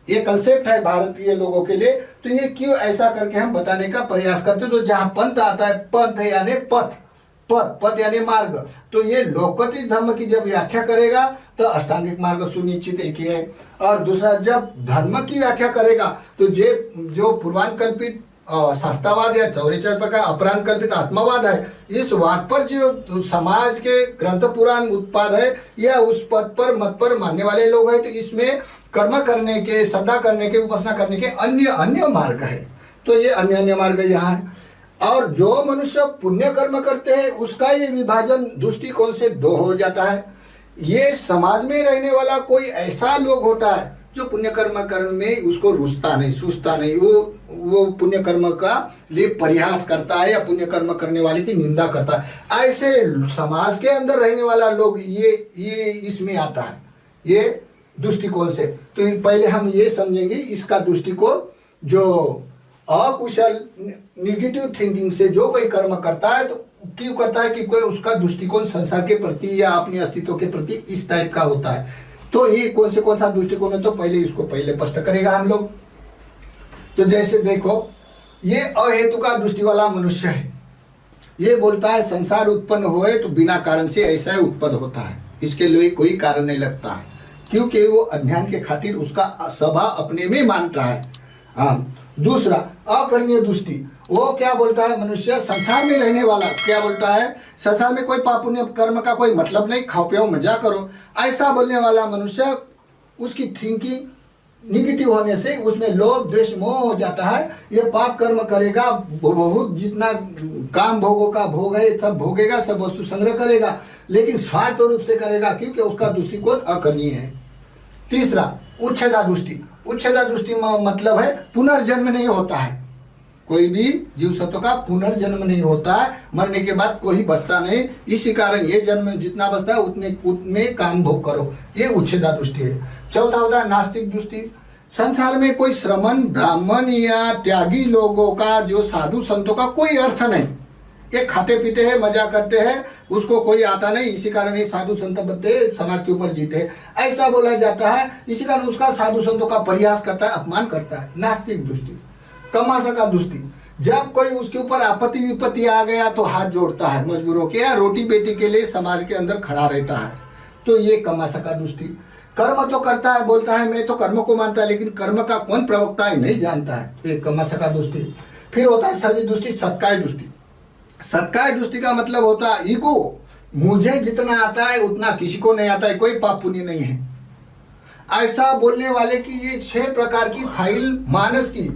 ये कंसेप्ट है भारतीय लोगों के लिए, तो ये क्यों ऐसा करके हम बताने का प्रयास करते हैं। तो जहां पंथ आता है, पंथ यानी पथ यानी मार्ग, तो ये लोकोत्तरी धर्म की जब व्याख्या करेगा तो अष्टांगिक मार्ग सुनिश्चित एक ही है। और दूसरा, जब धर्म की व्याख्या करेगा तो जो पूर्वानुकल्पित शास्त्रावाद या चौरीचार प्रकार अपराध कल्पित आत्मवाद है, इस वाद पर जो समाज के ग्रंथ पुराण उत्पाद है या उस पद पर मत पर मानने वाले लोग हैं, तो इसमें कर्म करने के, श्रद्धा करने के, उपासना करने के अन्य मार्ग है। तो ये अन्य मार्ग यहाँ है। और जो मनुष्य पुण्य कर्म करते हैं उसका ये विभाजन दृष्टिकोण से दो हो जाता है। ये समाज में रहने वाला कोई ऐसा लोग होता है जो पुण्य कर्म करने में उसको रुचता नहीं, सूझता नहीं, वो पुण्य कर्म का लिए परिहास करता है या पुण्य कर्म करने वाले की निंदा करता है। ऐसे समाज के अंदर रहने वाला लोग ये इसमें आता है, ये दृष्टिकोण से। तो पहले हम ये समझेंगे इसका दृष्टिकोण, जो अकुशल निगेटिव थिंकिंग से जो कोई कर्म करता है तो क्यों करता है कि कोई उसका दृष्टिकोण संसार के प्रति या अपने अस्तित्व के प्रति इस टाइप का होता है। तो ये कौन सा दृष्टिकोण है, तो पहले इसको स्पष्ट करेगा हम लोग। तो जैसे देखो, ये अहेतु का दृष्टि वाला मनुष्य है, ये बोलता है संसार उत्पन्न होए तो बिना कारण से ऐसा उत्पन्न होता है, इसके लिए कोई कारण नहीं लगता है, क्योंकि वो अज्ञान के खातिर उसका स्वभाव अपने में मानता है। हाँ, दूसरा अकर्मीय दृष्टि, वो क्या बोलता है, मनुष्य संसार में रहने वाला क्या बोलता है, संसार में कोई पाप पुण्य कर्म का कोई मतलब नहीं, खाओ पियो मजा करो, ऐसा बोलने वाला मनुष्य, उसकी थिंकिंग निगेटिव होने से उसमें लोभ द्वेष मोह हो जाता है। ये पाप कर्म करेगा, बहुत जितना काम भोगों का भोग है सब भोगेगा, सब वस्तु संग्रह करेगा, लेकिन स्वार्थ रूप से करेगा, क्योंकि उसका दृष्टिकोण अकर्मीय है। तीसरा उच्छेदा दृष्टि, उच्छेदा दृष्टि मतलब है पुनर्जन्म नहीं होता है, कोई भी जीव सत्व का पुनर्जन्म नहीं होता है, मरने के बाद कोई बचता नहीं, इसी कारण ये जन्म जितना बचता है उतने काम भोग करो, ये उच्छेदा दृष्टि है। चौथा होता है नास्तिक दृष्टि, संसार में कोई श्रमण ब्राह्मण या त्यागी लोगों का, जो साधु संतों का कोई अर्थ नहीं, ये खाते पीते हैं मजा करते हैं, उसको कोई आता नहीं, इसी कारण ये साधु संत बनते समाज के ऊपर जीते, ऐसा बोला जाता है, इसी कारण उसका साधु संतों का परिहास करता है, अपमान करता है। नास्तिक दृष्टि। कमाशा का दृष्टि, जब कोई उसके ऊपर आपत्ति विपत्ति आ गया तो हाथ जोड़ता है, मजबूर होकर या रोटी बेटी के लिए समाज के अंदर खड़ा रहता है, तो ये कमाशा का दृष्टि। कर्म तो करता है, बोलता है मैं तो कर्म को मानता है, लेकिन कर्म का कौन प्रवक्ता है नहीं जानता है, तो ये कमाशा का दृष्टि। फिर होता है सभी दृष्टि सत्काय दृष्टि। सत्काय दृष्टि का मतलब होता है ईगो, मुझे जितना आता है उतना किसी को नहीं आता है, कोई पाप पुण्य नहीं है, ऐसा बोलने वाले की ये 6 प्रकार की फाइल मानस की,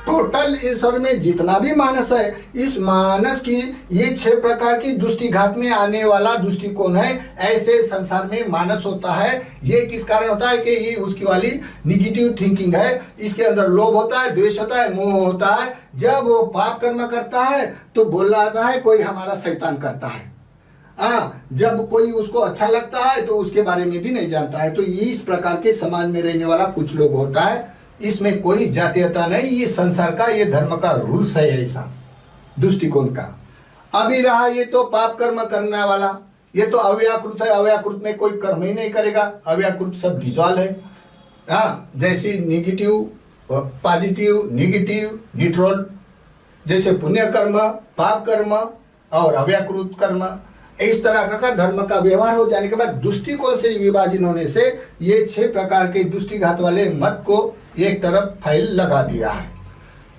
टोटल ईश्वर में जितना भी मानस है, इस मानस की ये 6 प्रकार की दृष्टिघात में आने वाला दृष्टिकोण है। ऐसे संसार में मानस होता है, ये किस कारण होता है कि ये उसकी वाली निगेटिव थिंकिंग है, इसके अंदर लोभ होता है, द्वेष होता है, मोह होता है। जब वो पाप कर्म करता है तो बोल रहा है कोई हमारा शैतान करता है, जब कोई उसको अच्छा लगता है तो उसके बारे में भी नहीं जानता है। तो इस प्रकार के समाज में रहने वाला कुछ लोग होता है, इसमें कोई जातीयता नहीं, ये संसार का, ये धर्म का रूल्स है ऐसा दृष्टिकोण का। अभी रहा ये तो पाप कर्म करने वाला, ये तो अव्याकृत है, अव्याकृत में कोई कर्म ही नहीं करेगा, अव्याकृत सब डिजॉल्व है। जैसे निगेटिव पॉजिटिव निगेटिव न्यूट्रल, जैसे पुण्य कर्म पाप कर्म और अव्याकृत कर्म, इस तरह का धर्म का व्यवहार हो जाने के बाद दृष्टिकोण से विभाजन होने से ये 6 प्रकार के दृष्टिघात वाले मत को एक तरफ फाइल लगा दिया है।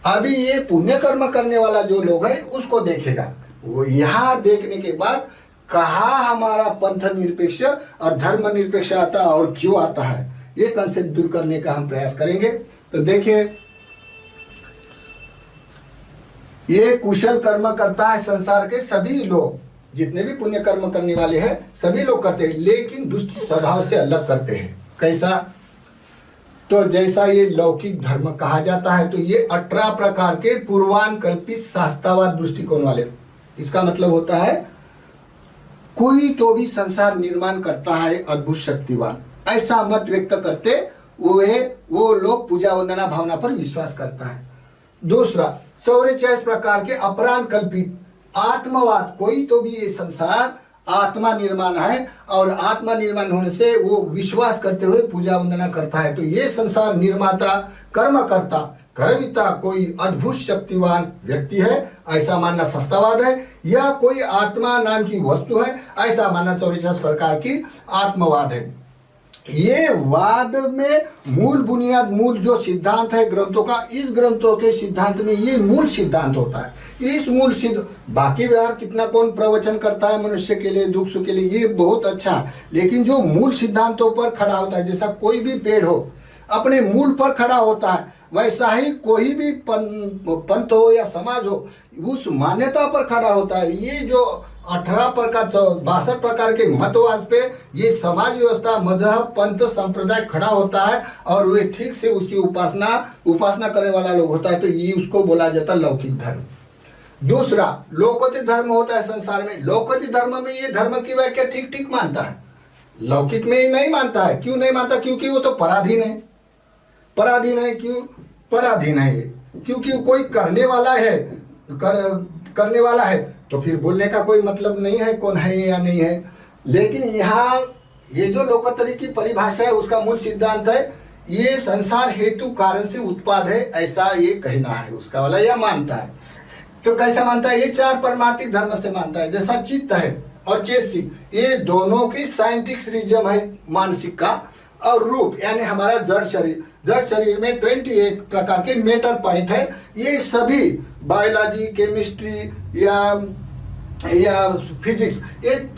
अभी ये पुण्य कर्म करने वाला जो लोग है उसको देखेगा, वो यहाँ देखने के बाद कहाँ हमारा पंथ निरपेक्ष और धर्म निरपेक्ष आता है और क्यों आता है, ये कंसेप्ट दूर करने का हम प्रयास करेंगे। तो देखिए, ये कुशल कर्म करता है संसार के सभी लोग, जितने भी पुण्य कर्म करने वाले हैं सभी लोग करते हैं, लेकिन दुष्ट स्वभाव से अलग करते हैं। कैसा, तो जैसा ये लौकिक धर्म कहा जाता है, तो ये 18 प्रकार के पूर्वानुकल्पित शास्त्रवाद दृष्टिकोण वाले, इसका मतलब होता है कोई तो भी संसार निर्माण करता है अद्भुत शक्तिवान, ऐसा मत व्यक्त करते वो लोग पूजा वंदना भावना पर विश्वास करता है। दूसरा 44 प्रकार के अपराध कल्पित आत्मवाद, कोई तो भी ये संसार आत्मा निर्माण है और आत्मा निर्माण होने से वो विश्वास करते हुए पूजा वंदना करता है, तो ये संसार निर्माता कर्मकर्ता कर्मिता कोई अद्भुत शक्तिवान व्यक्ति है, ऐसा मानना शास्त्रवाद है, या कोई आत्मा नाम की वस्तु है, ऐसा मानना 44 प्रकार की आत्मवाद है। ये वाद में मूल बुनियाद मूल जो सिद्धांत है ग्रंथों का, इस ग्रंथों के सिद्धांत में ये मूल सिद्धांत होता है। इस मूल सिद्ध, बाकी व्यवहार कितना कौन प्रवचन करता है मनुष्य के लिए दुख सुख के लिए, ये बहुत अच्छा, लेकिन जो मूल सिद्धांतों पर खड़ा होता है, जैसा कोई भी पेड़ हो अपने मूल पर खड़ा होता है, वैसा ही कोई भी पंथ हो या समाज हो उस मान्यता पर खड़ा होता है। ये जो 18 प्रकार 62 प्रकार के मतवाद पे ये समाज व्यवस्था, मजहब, पंथ, संप्रदाय खड़ा होता है और वे ठीक से उसकी उपासना करने वाला लोग होता है, तो ये उसको बोला जाता है लौकिक धर्म। दूसरा लौकिक धर्म होता है संसार में। लौकिक धर्म में ये धर्म की व्याख्या ठीक ठीक मानता है, लौकिक में नहीं मानता है। क्यों नहीं मानता? क्योंकि वो तो पराधीन है। पराधीन है क्यों? पराधीन है क्योंकि कोई करने वाला है, करने वाला है तो फिर बोलने का कोई मतलब नहीं है कौन है या नहीं है। लेकिन यहाँ ये जो लोकोत्तरी की परिभाषा है उसका मूल सिद्धांत है ये संसार हेतु कारण से उत्पाद है, ऐसा ये कहना है उसका वाला, यह मानता है। तो कैसा मानता है? ये 4 परमार्थिक धर्म से मानता है। जैसा चित्त है और चेतसिक, ये दोनों की साइंटिफिक है मानसिक का, और रूप यानी हमारा जड़ शरीर। जड़ शरीर में 28 प्रकार के मैटर पॉइंट है। ये सभी बायोलॉजी, केमिस्ट्री या फिजिक्स,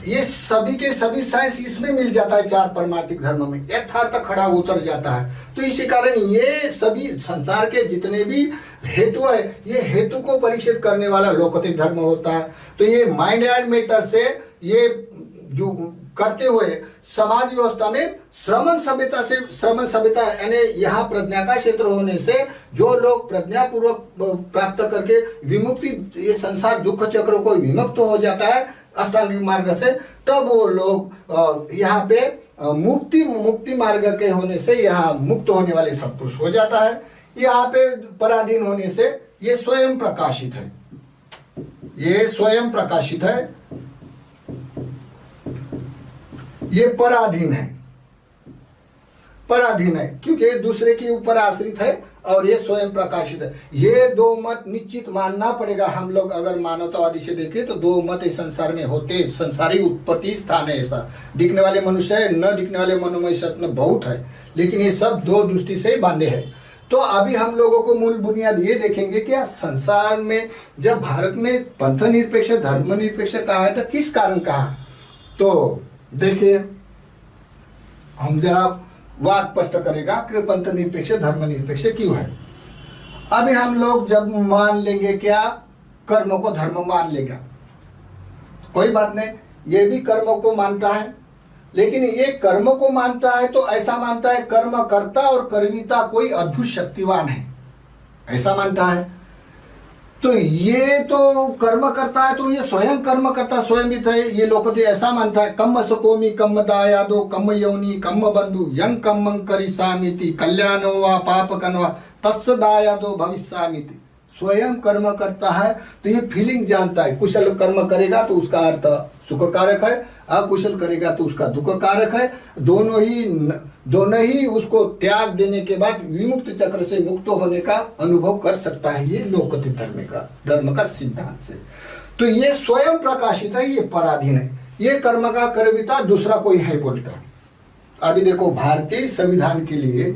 ये सभी के सभी साइंस इसमें मिल जाता है 4 परमार्थिक धर्म में, यथार्थ खड़ा उतर जाता है। तो इसी कारण ये सभी संसार के जितने भी हेतु है, ये हेतु को परीक्षित करने वाला लौकिक धर्म होता है। तो ये माइंड एंड मैटर से ये जो करते हुए समाज व्यवस्था में श्रमण सभ्यता यानी यहाँ प्रज्ञा का क्षेत्र होने से जो लोग प्रज्ञा पूर्वक प्राप्त करके विमुक्ति, ये संसार दुख चक्र को विमुक्त हो जाता है अष्टांगिक मार्ग से, तब वो लोग यहाँ पे मुक्ति मार्ग के होने से यहाँ मुक्त होने वाले सत्पुरुष हो जाता है। यहाँ पे पराधीन होने से ये स्वयं प्रकाशित है, ये स्वयं प्रकाशित है, ये पराधीन है। पराधीन है क्योंकि दूसरे के ऊपर आश्रित है और ये स्वयं प्रकाशित है। ये 2 मत निश्चित मानना पड़ेगा। हम लोग अगर मानवतावादी से देखें तो 2 मत इस संसार में होते, संसारी उत्पत्ति स्थान है। ऐसा दिखने वाले मनुष्य है, न दिखने वाले मनुष्य में बहुत है, लेकिन ये सब 2 दृष्टि से बांधे हैं। तो अभी हम लोगों को मूल बुनियाद ये देखेंगे क्या संसार में जब भारत में पंथ निरपेक्ष, धर्म निरपेक्ष कहा है तो किस कारण कहा? तो देखिए, हम जरा वाद स्पष्ट करेगा कि पंथ निरपेक्ष, धर्म निरपेक्ष क्यों है। अभी हम लोग जब मान लेंगे क्या, कर्मों को धर्म मान लेगा, कोई बात नहीं, ये भी कर्मों को मानता है, लेकिन ये कर्मों को मानता है तो ऐसा मानता है कर्मकर्ता और कर्मिता कोई अद्भुत शक्तिवान है, ऐसा मानता है। तो ये तो कर्म करता है तो ये स्वयं कर्म करता स्वयं भी है, ये लोग तो ऐसा मानता है। कम्म सकोमी कम्म दायादो कम्म यौनी कम्म बंधु यं कम्मं करिष्यामीति कल्याणो वा पापकं वा तस्य दायादो भविष्यामीति। स्वयं कर्म करता है तो ये फीलिंग जानता है, कुशल कर्म करेगा तो उसका अर्थ सुख कारक है, अकुशल करेगा तो उसका दुख कारक है। दोनों ही उसको त्याग देने के बाद विमुक्त चक्र से मुक्त होने का अनुभव कर सकता है, ये लौकिक धर्म का सिद्धांत से। तो ये स्वयं प्रकाशित है, ये पराधीन है, ये कर्म का कर्मिता दूसरा कोई है बोलता। अभी देखो, भारतीय संविधान के लिए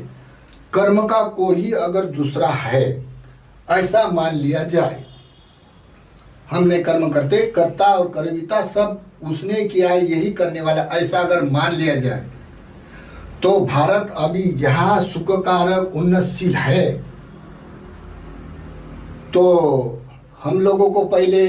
कर्म का कोई अगर दूसरा है ऐसा मान लिया जाए, हमने कर्म करते, कर्ता और कर्मिता सब उसने किया है, यही करने वाला, ऐसा अगर मान लिया जाए तो भारत अभी जहां सुख कारक उन्नतशील है, तो हम लोगों को पहले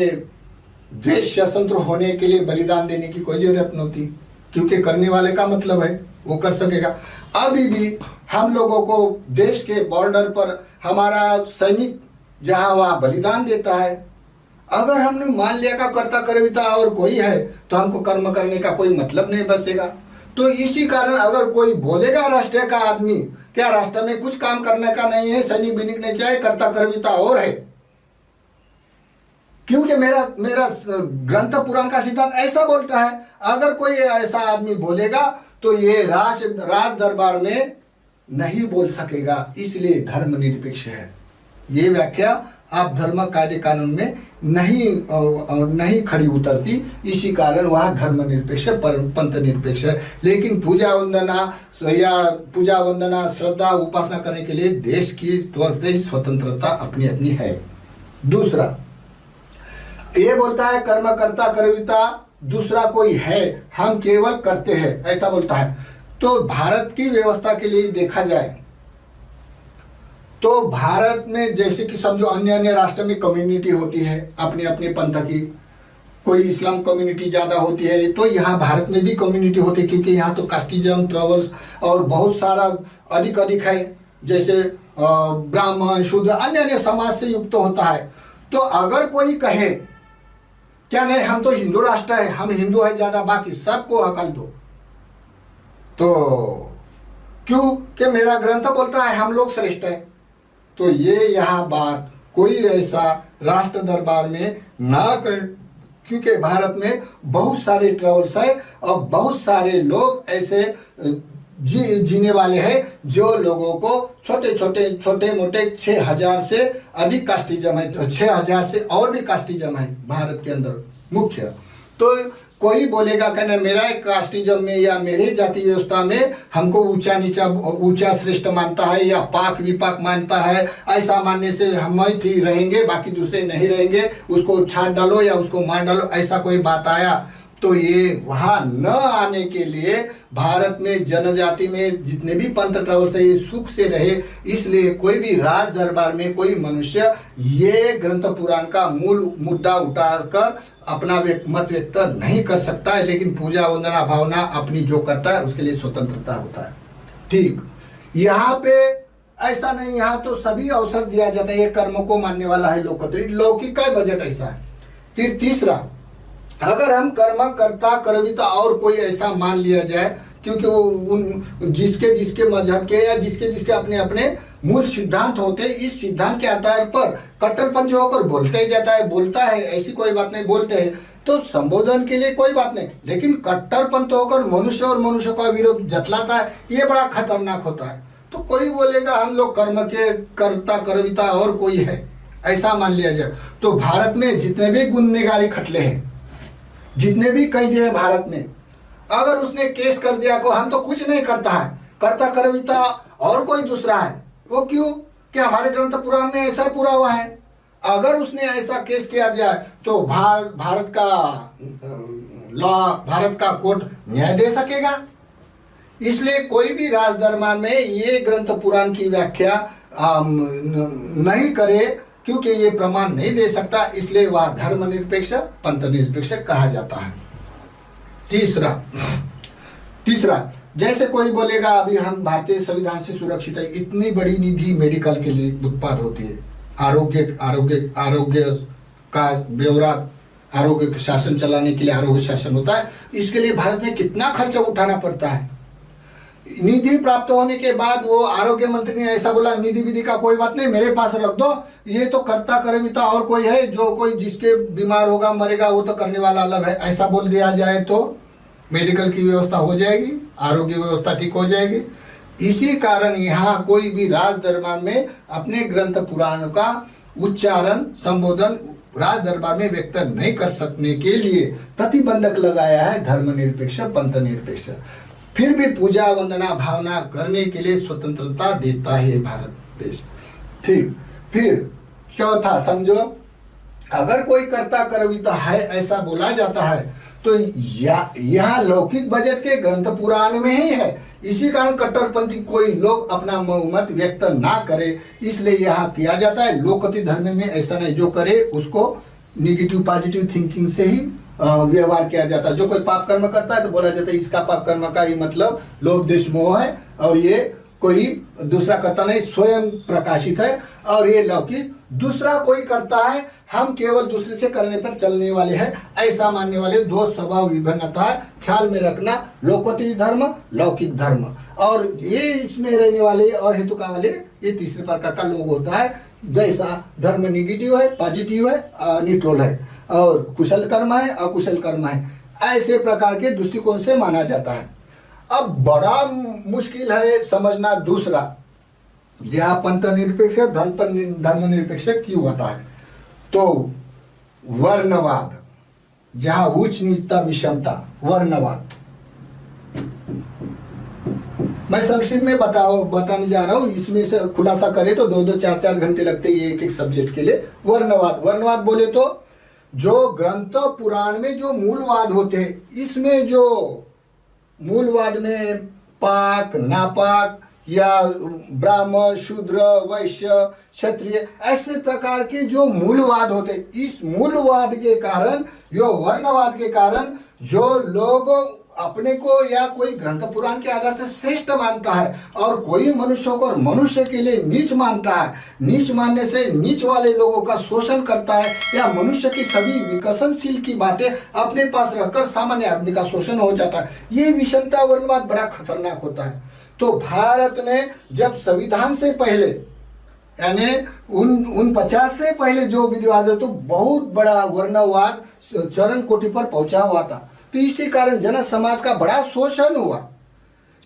देश स्वतंत्र होने के लिए बलिदान देने की कोई जरूरत नहीं, क्योंकि करने वाले का मतलब है वो कर सकेगा। अभी भी हम लोगों को देश के बॉर्डर पर हमारा सैनिक जहां वहां बलिदान देता है, अगर हमने मान लिया का कर्ता कर्मिता और कोई है तो हमको कर्म करने का कोई मतलब नहीं बचेगा। तो इसी कारण अगर कोई बोलेगा राष्ट्र का आदमी, क्या राष्ट्र में कुछ काम करने का नहीं है, सैनिक बिनिक नहीं चाहिए, कर्ता कर्मिता और है, क्योंकि मेरा ग्रंथ पुराण का सिद्धांत ऐसा बोलता है। अगर कोई ऐसा आदमी बोलेगा तो ये राज दरबार में नहीं बोल सकेगा, इसलिए धर्म निरपेक्ष है। ये व्याख्या आप धर्म कायदे कानून में नहीं खड़ी उतरती, इसी कारण वह धर्म निरपेक्ष पंथ निरपेक्ष है। लेकिन पूजा वंदना श्रद्धा उपासना करने के लिए देश की तौर पे स्वतंत्रता अपनी अपनी है। दूसरा ये बोलता है कर्मकर्ता कर्मिता दूसरा कोई है, हम केवल करते हैं, ऐसा बोलता है। तो भारत की व्यवस्था के लिए देखा जाए तो भारत में जैसे कि समझो अन्य राष्ट्र में कम्युनिटी होती है अपने अपने पंथ की, कोई इस्लाम कम्युनिटी ज़्यादा होती है, तो यहाँ भारत में भी कम्युनिटी होती है, क्योंकि यहाँ तो कास्टिज्म, ट्रबल्स और बहुत सारा अधिक है, जैसे ब्राह्मण, शूद्र, अन्य अन्य समाज से युक्त होता है। तो अगर कोई कहे क्या नहीं हम तो हिंदू राष्ट्र है, हम हिंदू है ज़्यादा, बाकी सबको हकल दो, तो क्यों कि मेरा ग्रंथ बोलता है हम लोग श्रेष्ठ है। तो ये यहाँ बात कोई ऐसा राष्ट्र दरबार में ना कर, क्योंकि भारत में बहुत सारे ट्रेवल्स है और बहुत सारे लोग ऐसे जीने वाले हैं जो लोगों को छोटे मोटे 6,000 से अधिक कास्टिज्म है, 6,000 से और भी कास्टिज्म है भारत के अंदर मुख्य। तो कोई बोलेगा कहना मेरा एक कास्टिज्म में या मेरे जाति व्यवस्था में हमको ऊंचा श्रेष्ठ मानता है या पाक विपाक मानता है, ऐसा मानने से हम ही रहेंगे बाकी दूसरे नहीं रहेंगे, उसको छाट डालो या उसको मार डालो, ऐसा कोई बात आया तो ये वहाँ न आने के लिए भारत में जनजाति में जितने भी पंथ ट्रेवल्स है ये सुख से रहे, इसलिए कोई भी राज दरबार में कोई मनुष्य ये ग्रंथ पुराण का मूल मुद्दा उठाकर अपना मत व्यक्त नहीं कर सकता है, लेकिन पूजा वंदना भावना अपनी जो करता है उसके लिए स्वतंत्रता होता है। ठीक, यहाँ पे ऐसा नहीं, यहाँ तो सभी अवसर दिया जाता है, ये कर्म को मानने वाला है लोकतंत्र, लौकिक का बजट ऐसा है। फिर तीसरा, अगर हम कर्म कर्ता कर्विता और कोई ऐसा मान लिया जाए, क्योंकि वो उन जिसके मजहब के या जिसके अपने अपने मूल सिद्धांत होते हैं, इस सिद्धांत के आधार पर कट्टरपंथी होकर बोलता है ऐसी कोई बात नहीं, बोलते हैं तो संबोधन के लिए कोई बात नहीं, लेकिन कट्टरपंथी होकर मनुष्य और मनुष्य का विरोध जतलाता है, ये बड़ा खतरनाक होता है। तो कोई बोलेगा हम लोग कर्म के कर्ता कर्विता और कोई है, ऐसा मान लिया जाए। तो भारत में जितने भी गुनहगारी खटले हैं, जितने भी कैदी हैं भारत में, अगर उसने केस कर दिया को हम तो कुछ नहीं करता है, कर्ता कर्विता और कोई दूसरा है, वो क्यों कि हमारे ग्रंथ पुराण में ऐसा पूरा हुआ है। अगर उसने ऐसा केस किया जाए तो भारत का लॉ, भारत का कोर्ट न्याय दे सकेगा। इसलिए कोई भी राज दरबार में ये ग्रंथ पुराण की व्याख्या नहीं करे, क्योंकि ये प्रमाण नहीं दे सकता, इसलिए वह धर्मनिरपेक्ष पंथ निरपेक्ष कहा जाता है। तीसरा, जैसे कोई बोलेगा अभी हम भारतीय संविधान से सुरक्षित है, इतनी बड़ी निधि मेडिकल के लिए उत्पाद होती है, आरोग्य का ब्यौरा, आरोग्य शासन चलाने के लिए आरोग्य शासन होता है, इसके लिए भारत में कितना खर्चा उठाना पड़ता है। निधि प्राप्त होने के बाद वो आरोग्य मंत्री ने ऐसा बोला निधि विधि का कोई बात नहीं, मेरे पास रख दो, ये तो कर्ता कर्विता और कोई है, जो कोई जिसके बीमार होगा मरेगा वो तो करने वाला अलग है, ऐसा बोल दिया जाए तो मेडिकल की व्यवस्था हो जाएगी, आरोग्य व्यवस्था ठीक हो जाएगी। इसी कारण यहाँ कोई भी राज दरबार में अपने ग्रंथ पुराण का उच्चारण संबोधन राज दरबार में व्यक्त नहीं कर सकने के लिए प्रतिबंधक लगाया है धर्मनिरपेक्ष पंथ निरपेक्ष। फिर भी पूजा वंदना भावना करने के लिए स्वतंत्रता देता है भारत देश। ठीक, फिर चौथा समझो, अगर कोई कर्ता कर्विता है ऐसा बोला जाता है तो यह लौकिक बजट के ग्रंथ पुराण में ही है, इसी कारण कट्टरपंथी कोई लोग अपना मत व्यक्त ना करे, इसलिए यहाँ किया जाता है। लोकति धर्म में ऐसा नहीं, जो करे उसको निगेटिव पॉजिटिव थिंकिंग से ही व्यवहार किया जाता है। जो कोई पाप कर्म करता है तो बोला जाता है इसका पाप कर्म का ही मतलब लोभ देश मोह है, और ये कोई दूसरा करता नहीं, स्वयं प्रकाशित है और ये लौकिक दूसरा कोई करता है, हम केवल दूसरे से करने पर चलने वाले हैं, ऐसा मानने वाले दो स्वभाव विभिन्नता है, ख्याल में रखना। लोकोत्तरी धर्म, लौकिक धर्म, और ये इसमें रहने वाले अहेतु का वाले ये तीसरे प्रकार का लोग होता है। जैसा धर्म निगेटिव है, पॉजिटिव है, न्यूट्रल है, और कुशल कर्म है, अकुशल कर्म है, ऐसे प्रकार के दृष्टिकोण से माना जाता है। अब बड़ा मुश्किल है समझना दूसरा, जहाँ पंथ निरपेक्ष धर्म निरपेक्ष क्यों होता है, तो वर्णवाद, जहाँ उच्च नीचता विषमता, वर्णवाद। मैं संक्षिप्त में बताने जा रहा हूँ, इसमें से खुलासा करें तो 2-2, 4-4 घंटे लगते हैं एक सब्जेक्ट के लिए। वर्णवाद बोले तो जो ग्रंथ पुराण में जो मूलवाद होते हैं, इसमें जो मूलवाद में पाक नापाक या ब्राह्मण, शूद्र, वैश्य, क्षत्रिय, ऐसे प्रकार के जो मूलवाद होते, इस मूलवाद के कारण, जो वर्णवाद के कारण जो लोग अपने को या कोई ग्रंथ पुराण के आधार से श्रेष्ठ मानता है और कोई मनुष्य को मनुष्य के लिए नीच मानता है, नीच मानने से नीच वाले लोगों का शोषण करता है या मनुष्य की सभी विकसनशील की बातें अपने पास रखकर सामान्य आदमी का शोषण हो जाता है। ये विषमता वर्णवाद बड़ा खतरनाक होता है। तो भारत में जब संविधान से पहले यानी उन 50 से पहले जो विधिवाद है तो बहुत बड़ा वर्णवाद चरण कोटि पर पहुंचा हुआ था। तो इसी कारण जन समाज का बड़ा शोषण हुआ।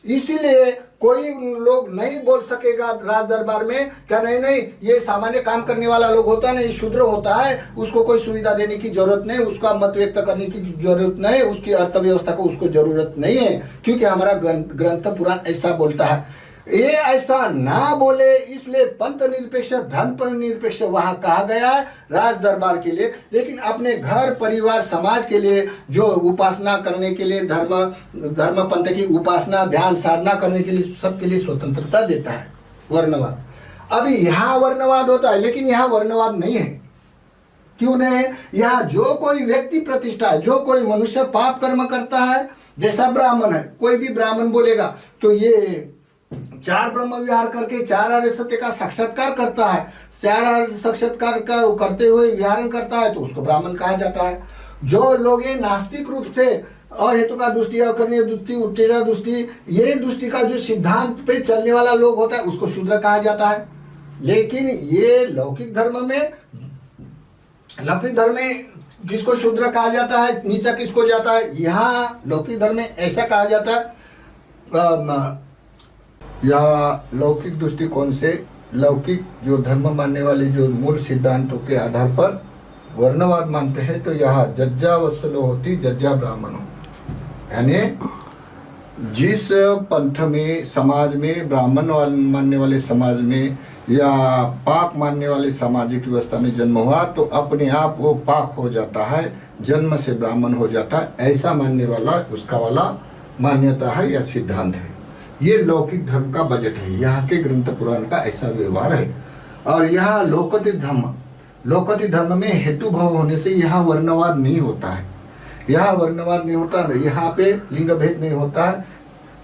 इसीलिए कोई लोग नहीं बोल सकेगा राज दरबार में क्या नहीं नहीं ये सामान्य काम करने वाला लोग होता है, नहीं शूद्र होता है, उसको कोई सुविधा देने की जरूरत नहीं, उसका मत व्यक्त करने की जरूरत नहीं, उसकी अर्थव्यवस्था को उसको जरूरत नहीं है, क्योंकि हमारा ग्रंथ पुराण ऐसा बोलता है। ये ऐसा ना बोले इसलिए पंथ निरपेक्ष, धर्म निरपेक्ष वहां कहा गया है राज दरबार के लिए। लेकिन अपने घर परिवार समाज के लिए जो उपासना करने के लिए धर्म पंथ की उपासना ध्यान साधना करने के लिए सबके लिए स्वतंत्रता देता है वर्णवाद। अभी यहाँ वर्णवाद होता है लेकिन यहाँ वर्णवाद नहीं है। क्यों नहीं है? यहाँ जो कोई व्यक्ति प्रतिष्ठा है, जो कोई मनुष्य पाप कर्म करता है, जैसा ब्राह्मण है, कोई भी ब्राह्मण बोलेगा तो ये 4 ब्रह्म विहार करके 4 आर्य सत्य का साक्षात्कार करता है, 4 आर्य साक्षात्कार का करते हुए विहारण करता है तो उसको ब्राह्मण कहा जाता है। जो लोग ये नास्तिक रूप से अहेतु का दृष्टि, अकर्णीय दृष्टि, उत्तेजना दृष्टि, ये दृष्टि का जो सिद्धांत पे चलने वाला लोग होता है उसको शूद्र कहा जाता है। लेकिन ये लौकिक धर्म में किसको शूद्र कहा जाता है, नीचा किसको जाता है? यहाँ लौकिक धर्म में ऐसा कहा जाता है। या लौकिक दृष्टिकोण से लौकिक जो धर्म मानने वाले जो मूल सिद्धांतों के आधार पर वर्णवाद मानते हैं तो यहाँ जज्जा वत्सलो होती जज्जा ब्राह्मणों, यानी जिस पंथ में समाज में ब्राह्मण मानने वाले समाज में या पाक मानने वाले सामाजिक व्यवस्था में जन्म हुआ तो अपने आप वो पाक हो जाता है, जन्म से ब्राह्मण हो जाता है, ऐसा मानने वाला उसका वाला मान्यता है या सिद्धांत है। ये लौकिक धर्म का बजट है, यहाँ के ग्रंथ पुराण का ऐसा व्यवहार है। और यहाँ लोकति धर्म में हेतु भाव होने से यहाँ वर्णवाद नहीं होता है, यहाँ वर्णवाद नहीं होता है, यहाँ पे लिंग भेद नहीं होता है।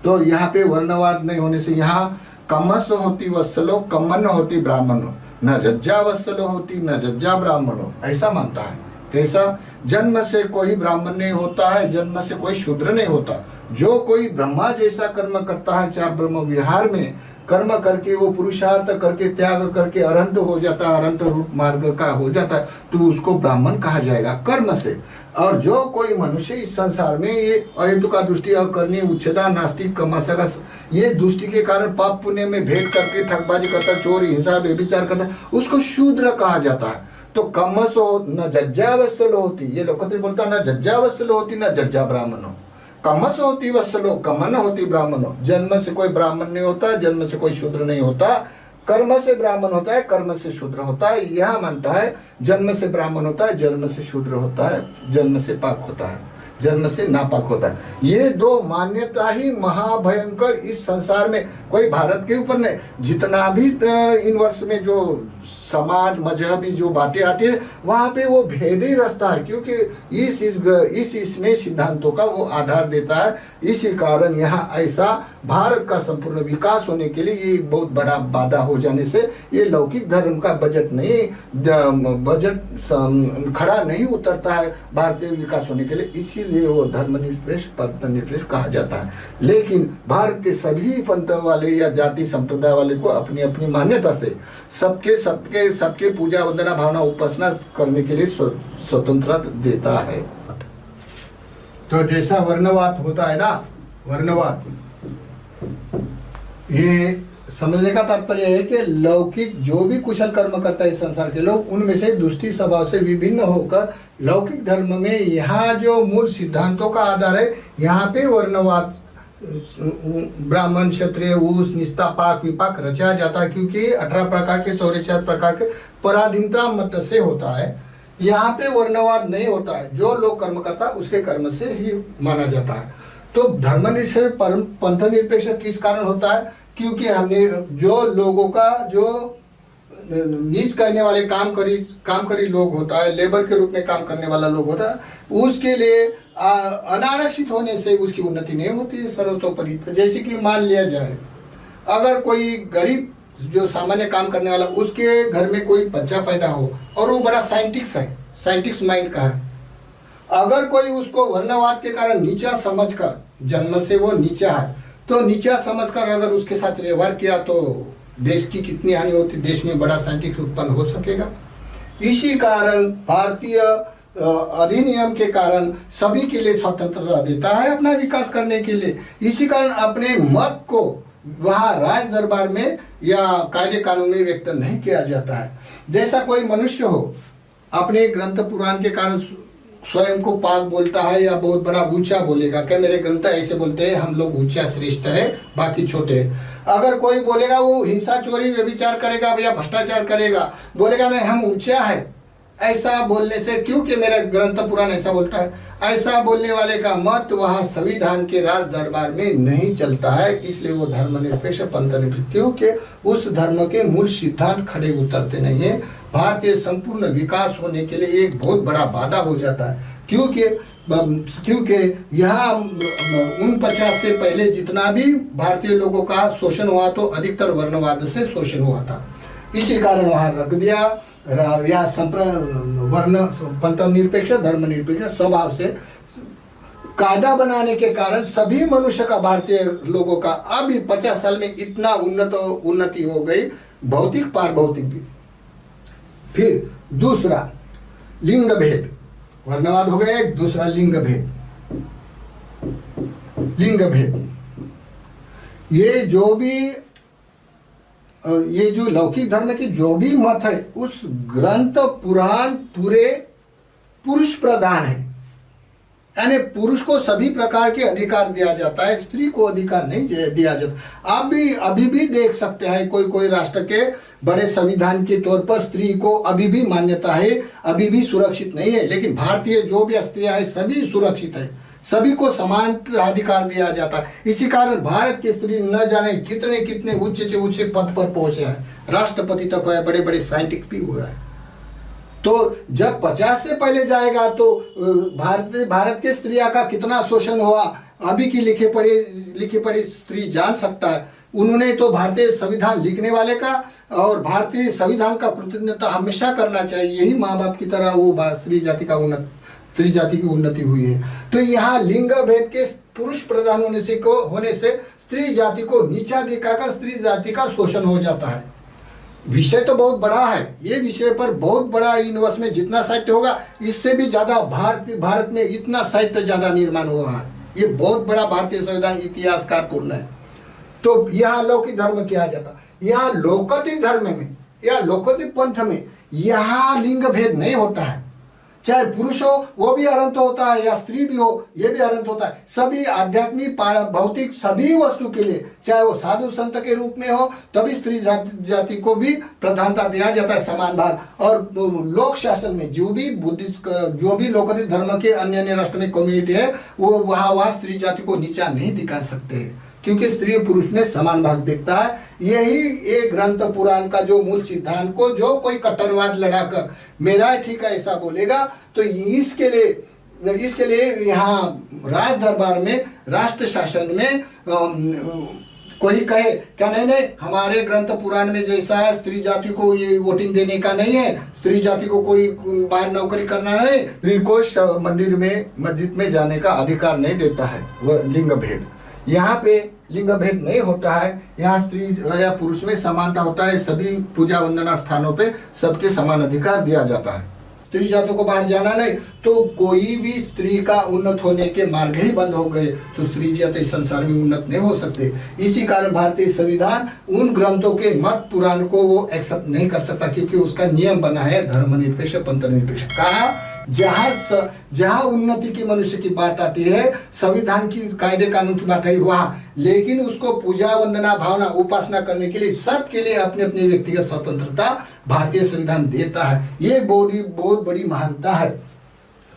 तो यहाँ पे वर्णवाद नहीं होने से यहाँ कमस होती वत्सलो, कम्मन होती ब्राह्मणो, न जज्जा वत्सलो होती न जज्जा ब्राह्मणो, ऐसा मानता है। कैसा? जन्म से कोई ब्राह्मण नहीं होता है, जन्म से कोई शूद्र नहीं होता। जो कोई ब्रह्मा जैसा कर्म करता है 4 ब्रह्म विहार में कर्म करके वो पुरुषार्थ करके त्याग करके अरहंत हो जाता है, अरहंत रूप मार्ग का हो जाता है तो उसको ब्राह्मण कहा जाएगा कर्म से। और जो कोई मनुष्य इस संसार में ये अहेतु का दृष्टि अकर्णीय उच्चता नास्तिक कमासका ये दृष्टि के कारण पाप पुण्य में भेद करके ठगबाजी करता, चोरी हिंसा व्यभिचार करता, उसको शूद्र कहा जाता है। तो कमसो न जज्जा वत्सलो होती, ये लोकत्र बोलता न जज्जा वत्सलो होती न जज्जा ब्राह्मणो, कमस होती वत्सलो, कमन होती ब्राह्मणो। जन्म से कोई ब्राह्मण नहीं होता, जन्म से कोई शूद्र नहीं होता, कर्म से ब्राह्मण होता है, कर्म से शूद्र होता है। यह मानता है जन्म से ब्राह्मण होता है, जन्म से शूद्र होता है, जन्म से पाक होता है, जन्म से नापाक होता है। ये 2 मान्यता ही महाभयंकर इस संसार में, कोई भारत के ऊपर नहीं, जितना भी इन वर्ष में जो समाज मजहबी जो बातें आती है वहाँ पे वो भेद ही रचता है, क्योंकि इसमें सिद्धांतों का वो आधार देता है। इसी कारण यहाँ ऐसा भारत का संपूर्ण विकास होने के लिए ये बहुत बड़ा बाधा हो जाने से ये लौकिक धर्म का बजट खड़ा नहीं उतरता है भारतीय विकास होने के लिए। इसीलिए वो धर्मनिरपेक्ष पंथ निरपेक्ष कहा जाता है। लेकिन भारत के सभी पंथ वाले या जाति संप्रदाय वाले को अपनी अपनी मान्यता से सबके पूजा वंदना भावना उपासना करने के लिए स्वतंत्रता देता है। तो जैसा वर्णवाद होता है ना, वर्णवाद ये समझने का तात्पर्य है कि लौकिक जो भी कुशल कर्म करता है संसार के लोग, उनमें से दुष्टि स्वभाव से विभिन्न होकर लौकिक धर्म में यहाँ जो मूल सिद्धांतों का आधार है, यहाँ पे वर्णवाद ब्राह्मण क्षत्रिय उस निस्ता पाक विपाक रचा जाता है, क्योंकि 18 प्रकार के 44 प्रकार के पराधीनता मत से होता है। यहाँ पे वर्णवाद नहीं होता है, जो लोग कर्म करता है उसके कर्म से ही माना जाता है। तो धर्मनिरपेक्ष पंथ निरपेक्ष किस कारण होता है? क्योंकि हमने जो लोगों का जो नीच करने वाले काम करी लोग होता है, लेबर के रूप में काम करने वाला लोग होता है, उसके लिए अनारक्षित होने से उसकी उन्नति नहीं होती है सर्वतोपरि। जैसे कि मान लिया जाए, अगर कोई गरीब जो सामान्य काम करने वाला, उसके घर में कोई बच्चा पैदा हो और वो बड़ा साइंटिस्ट है, साइंटिस्ट माइंड का है, अगर कोई उसको वर्णवाद के कारण नीचा समझकर, जन्म से वो नीचा है, तो नीचा समझकर अगर उसके साथ व्यवहार किया तो देश की कितनी हानि होती, देश में बड़ा साइंटिस्ट उत्पन्न हो सकेगा। इसी कारण भारतीय अधिनियम के कारण सभी के लिए स्वतंत्रता देता है अपना विकास करने के लिए। इसी कारण अपने मत को वहाँ राज दरबार में या कायदे कानून में व्यक्त नहीं किया जाता है। जैसा कोई मनुष्य हो अपने ग्रंथ पुराण के कारण स्वयं को पाक बोलता है या बहुत बड़ा ऊंचा बोलेगा, क्या मेरे ग्रंथ ऐसे बोलते हैं हम लोग ऊंचा श्रेष्ठ है बाकी छोटे है। अगर कोई बोलेगा वो हिंसा चोरी व्यभिचार करेगा या भ्रष्टाचार करेगा, बोलेगा नहीं हम ऊंचा है, ऐसा बोलने से, क्योंकि मेरा ग्रंथ पुराण ऐसा बोलता है, ऐसा बोलने वाले का मत वहाँ संविधान के राज दरबार में नहीं चलता है। इसलिए वो धर्मनिरपेक्ष पंथ निरपेक्ष, क्योंकि उस धर्म के मूल सिद्धांत खड़े उतरते नहीं है। भारतीय संपूर्ण विकास होने के लिए एक बहुत बड़ा बाधा हो जाता है, क्योंकि यहाँ 49 से पहले जितना भी भारतीय लोगों का शोषण हुआ तो अधिकतर वर्णवाद से शोषण हुआ था। इसी कारण वहाँ रख दिया या वर्ण पंथ निरपेक्ष धर्मनिरपेक्ष स्वभाव से कायदा बनाने के कारण सभी मनुष्य का, भारतीय लोगों का अभी 50 साल में इतना उन्नति हो गई, भौतिक पारभौतिक भी। फिर दूसरा लिंग भेद, वर्णवाद हो गया, एक दूसरा लिंग भेद। लिंग भेद ये जो लौकिक धर्म की जो भी मत है, उस ग्रंथ पुराण पूरे पुरुष प्रधान है, यानी पुरुष को सभी प्रकार के अधिकार दिया जाता है, स्त्री को अधिकार नहीं दिया जाता। आप भी अभी भी देख सकते हैं कोई राष्ट्र के बड़े संविधान के तौर पर स्त्री को अभी भी मान्यता है, अभी भी सुरक्षित नहीं है। लेकिन भारतीय जो भी स्त्रियां है सभी सुरक्षित है, सभी को समान अधिकार दिया जाता है। इसी कारण भारत की स्त्री न जाने कितने कितने ऊंचे पद पर पहुंचे हैं, राष्ट्रपति तक हुआ है, बड़े बड़े साइंटिस्ट भी हुआ है। तो जब 50 से पहले जाएगा तो भारत के स्त्रियों का कितना शोषण हुआ अभी की लिखे पढ़ी स्त्री जान सकता है। उन्होंने तो भारतीय संविधान लिखने वाले का और भारतीय संविधान का प्रतिनिधित्व हमेशा करना चाहिए। यही माँ बाप की तरह वो स्त्री जाति की उन्नति हुई है। तो यहाँ लिंग भेद के पुरुष प्रधान होने से स्त्री जाति को नीचा दिखाकर स्त्री जाति का शोषण हो जाता है। विषय तो बहुत बड़ा है, ये विषय पर बहुत बड़ा यूनिवर्स में जितना साहित्य होगा इससे भी ज्यादा भारत में इतना साहित्य ज्यादा निर्माण हुआ है। ये बहुत बड़ा भारतीय संविधान इतिहासकार पूर्ण है। तो यहाँ लौकिक धर्म किया जाता, यहाँ लोकतांत्रिक धर्म में या लोकतांत्रिक पंथ में यहाँ लिंग भेद नहीं होता है। चाहे पुरुष हो वो भी अनंत होता है या स्त्री भी हो ये भी अनंत होता है। सभी आध्यात्मिक भौतिक सभी वस्तु के लिए, चाहे वो साधु संत के रूप में हो तभी स्त्री जाति को भी प्रधानता दिया जाता है, समान भाग। और लोक शासन में जो भी बुद्धिस्ट जो भी लोकतांत्रिक धर्म के अन्य राष्ट्र में कम्युनिटी है वो वहाँ स्त्री जाति को नीचा नहीं दिखा सकते हैं, क्योंकि स्त्री पुरुष में समान भाग देखता है। यही एक ग्रंथ पुराण का जो मूल सिद्धांत को जो कोई कट्टरवाद लड़ाकर मेरा ठीक है ऐसा बोलेगा तो इसके लिए यहाँ राज दरबार में राष्ट्र शासन में कोई कहे क्या नहीं हमारे ग्रंथ पुराण में जैसा है स्त्री जाति को ये वोटिंग देने का नहीं है, स्त्री जाति को कोई बाहर नौकरी करना नहीं, स्त्री को मंदिर में मस्जिद में जाने का अधिकार नहीं देता है। वह लिंग भेद, यहाँ पे लिंग भेद नहीं होता है। यहाँ स्त्री या पुरुष में समानता होता है। सभी पूजा वंदना स्थानों पे सबके समान अधिकार दिया जाता है। स्त्री जातों को बाहर जाना नहीं, तो कोई भी स्त्री का उन्नत होने के मार्ग ही बंद हो गए तो स्त्री जाति इस संसार में उन्नत नहीं हो सकते। इसी कारण भारतीय संविधान उन ग्रंथों के मत पुराण को वो एक्सेप्ट नहीं कर सकता, क्योंकि उसका नियम बना है धर्मनिरपेक्ष पंथ निरपेक्ष। कहा जहाँ उन्नति की मनुष्य की बात आती है, संविधान की कायदे कानून की बात है वहाँ, लेकिन उसको पूजा वंदना भावना उपासना करने के लिए सबके लिए अपने अपने व्यक्तिगत स्वतंत्रता भारतीय संविधान देता है। ये बहुत बड़ी महानता है।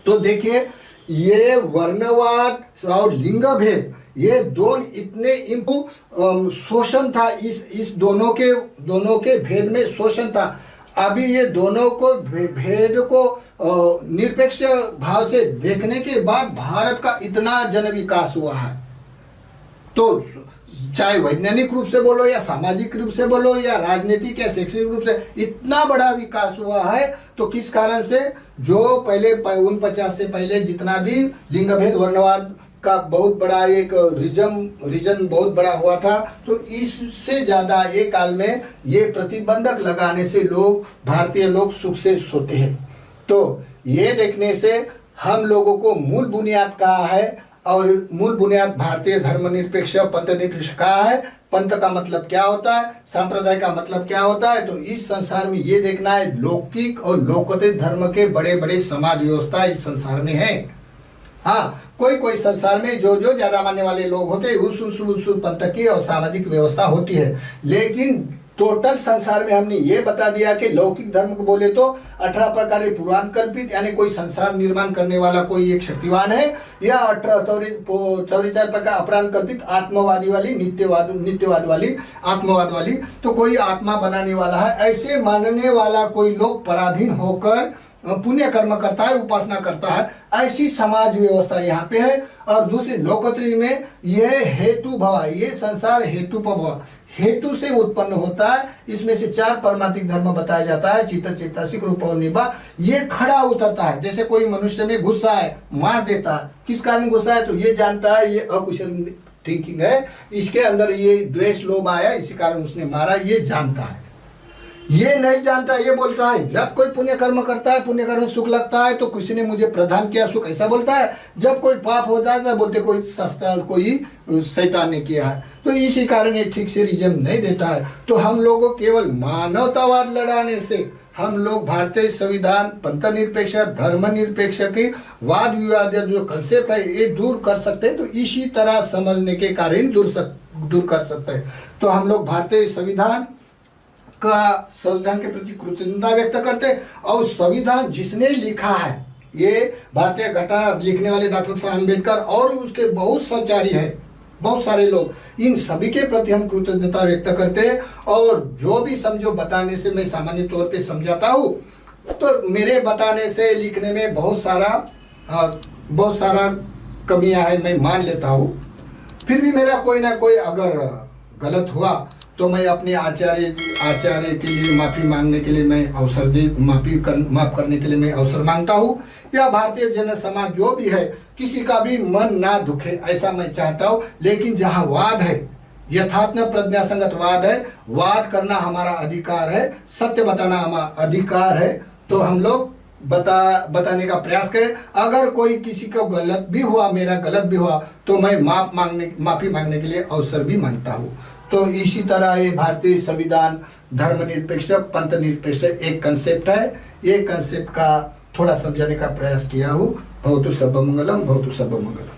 तो देखिए ये वर्णवाद और लिंग भेद ये इतने शोषण था, इस दोनों के भेद में शोषण था। अभी ये दोनों को भेद को निरपेक्ष भाव से देखने के बाद भारत का इतना जन विकास हुआ है। तो चाहे वैज्ञानिक रूप से बोलो या सामाजिक रूप से बोलो या राजनीतिक या शैक्षणिक रूप से इतना बड़ा विकास हुआ है, तो किस कारण से? जो पहले 49 से पहले जितना भी लिंग भेद वर्णवाद का बहुत बड़ा एक रीजन बहुत बड़ा हुआ था, तो इससे ज्यादा ये काल में ये प्रतिबंधक लगाने से भारतीय लोग सुख से सोते हैं। तो ये देखने से हम लोगों को मूल बुनियाद कहा है, और मूल बुनियाद भारतीय धर्मनिरपेक्ष पंथ निरपेक्ष कहा है। पंथ का मतलब क्या होता है, संप्रदाय का मतलब क्या होता है? तो इस संसार में ये देखना है लौकिक और लौकिक धर्म के बड़े बड़े समाज व्यवस्था इस संसार में है। हाँ, कोई संसार में जो ज्यादा मानने वाले लोग होते हैं उस पंथ की और सामाजिक व्यवस्था होती है, लेकिन टोटल संसार में हमने ये बता दिया कि लौकिक धर्म को बोले तो 18 प्रकार के पुराण कल्पित, यानी कोई संसार निर्माण करने वाला कोई एक शक्तिवान है, या 44 प्रकार अपराध कल्पित आत्मवादी वाली नित्यवाद वाली आत्मवाद वाली, तो कोई आत्मा बनाने वाला है, ऐसे मानने वाला कोई लोग पराधीन होकर पुण्य कर्म करता है, उपासना करता है, ऐसी समाज व्यवस्था यहाँ पे है। और दूसरी लोकत्री में ये हेतु भव, ये संसार हेतु भव, हेतु से उत्पन्न होता है। इसमें से 4 परमार्थिक धर्म बताया जाता है, चित्त चैतसिक रूप और निभा। ये खड़ा उतरता है, जैसे कोई मनुष्य में गुस्सा है, मार देता है, किस कारण गुस्सा है? तो ये जानता है ये अकुशल थिंकिंग है, इसके अंदर ये द्वेष लोभ आया, इसी कारण उसने मारा, ये जानता है। ये नहीं जानता, ये बोलता है जब कोई पुण्य कर्म करता है, पुण्य कर्म सुख लगता है, तो किसी ने मुझे प्रदान किया सुख, ऐसा बोलता है। जब कोई पाप होता है तो बोलते कोई सस्ता, कोई शैतान ने किया है। तो इसी कारण ये ठीक से रीजन नहीं देता है। तो हम लोगों केवल मानवतावाद लड़ाने से हम लोग भारतीय संविधान, पंथ निरपेक्ष, धर्म निरपेक्ष की वाद विवाद जो कंसेप्ट है ये दूर कर सकते हैं। तो इसी तरह समझने के कारण दूर कर सकते हैं। तो हम लोग भारतीय संविधान के प्रति कृतज्ञता व्यक्त करते हैं। और संविधान जिसने लिखा है, ये भारतीय घटना लिखने वाले डॉक्टर साहब अम्बेडकर और उसके बहुत सहचारी है, बहुत सारे लोग, इन सभी के प्रति हम कृतज्ञता व्यक्त करते हैं। और जो भी समझो बताने से मैं सामान्य तौर पे समझाता हूँ, तो मेरे बताने से लिखने में बहुत सारा कमियां है, मैं मान लेता हूँ। फिर भी मेरा कोई ना कोई अगर गलत हुआ तो मैं अपने आचार्य के लिए माफ़ी मांगने के लिए मैं माफ़ करने के लिए मैं अवसर मांगता हूँ। या भारतीय जन समाज जो भी है, किसी का भी मन ना दुखे ऐसा मैं चाहता हूँ। लेकिन जहाँ वाद है, यथार्थ प्रज्ञा संगत वाद है, वाद करना हमारा अधिकार है, सत्य बताना हमारा अधिकार है। तो हम लोग बताने का प्रयास करें। अगर कोई किसी को गलत भी हुआ, मेरा गलत भी हुआ, तो मैं माफ़ी मांगने के लिए अवसर भी मांगता हूँ। तो इसी तरह ये भारतीय संविधान धर्मनिरपेक्ष पंथ निरपेक्ष एक कंसेप्ट है। ये कंसेप्ट का थोड़ा समझाने का प्रयास किया हूँ। भवतु सर्वमंगलम, भवतु सर्वमंगलम।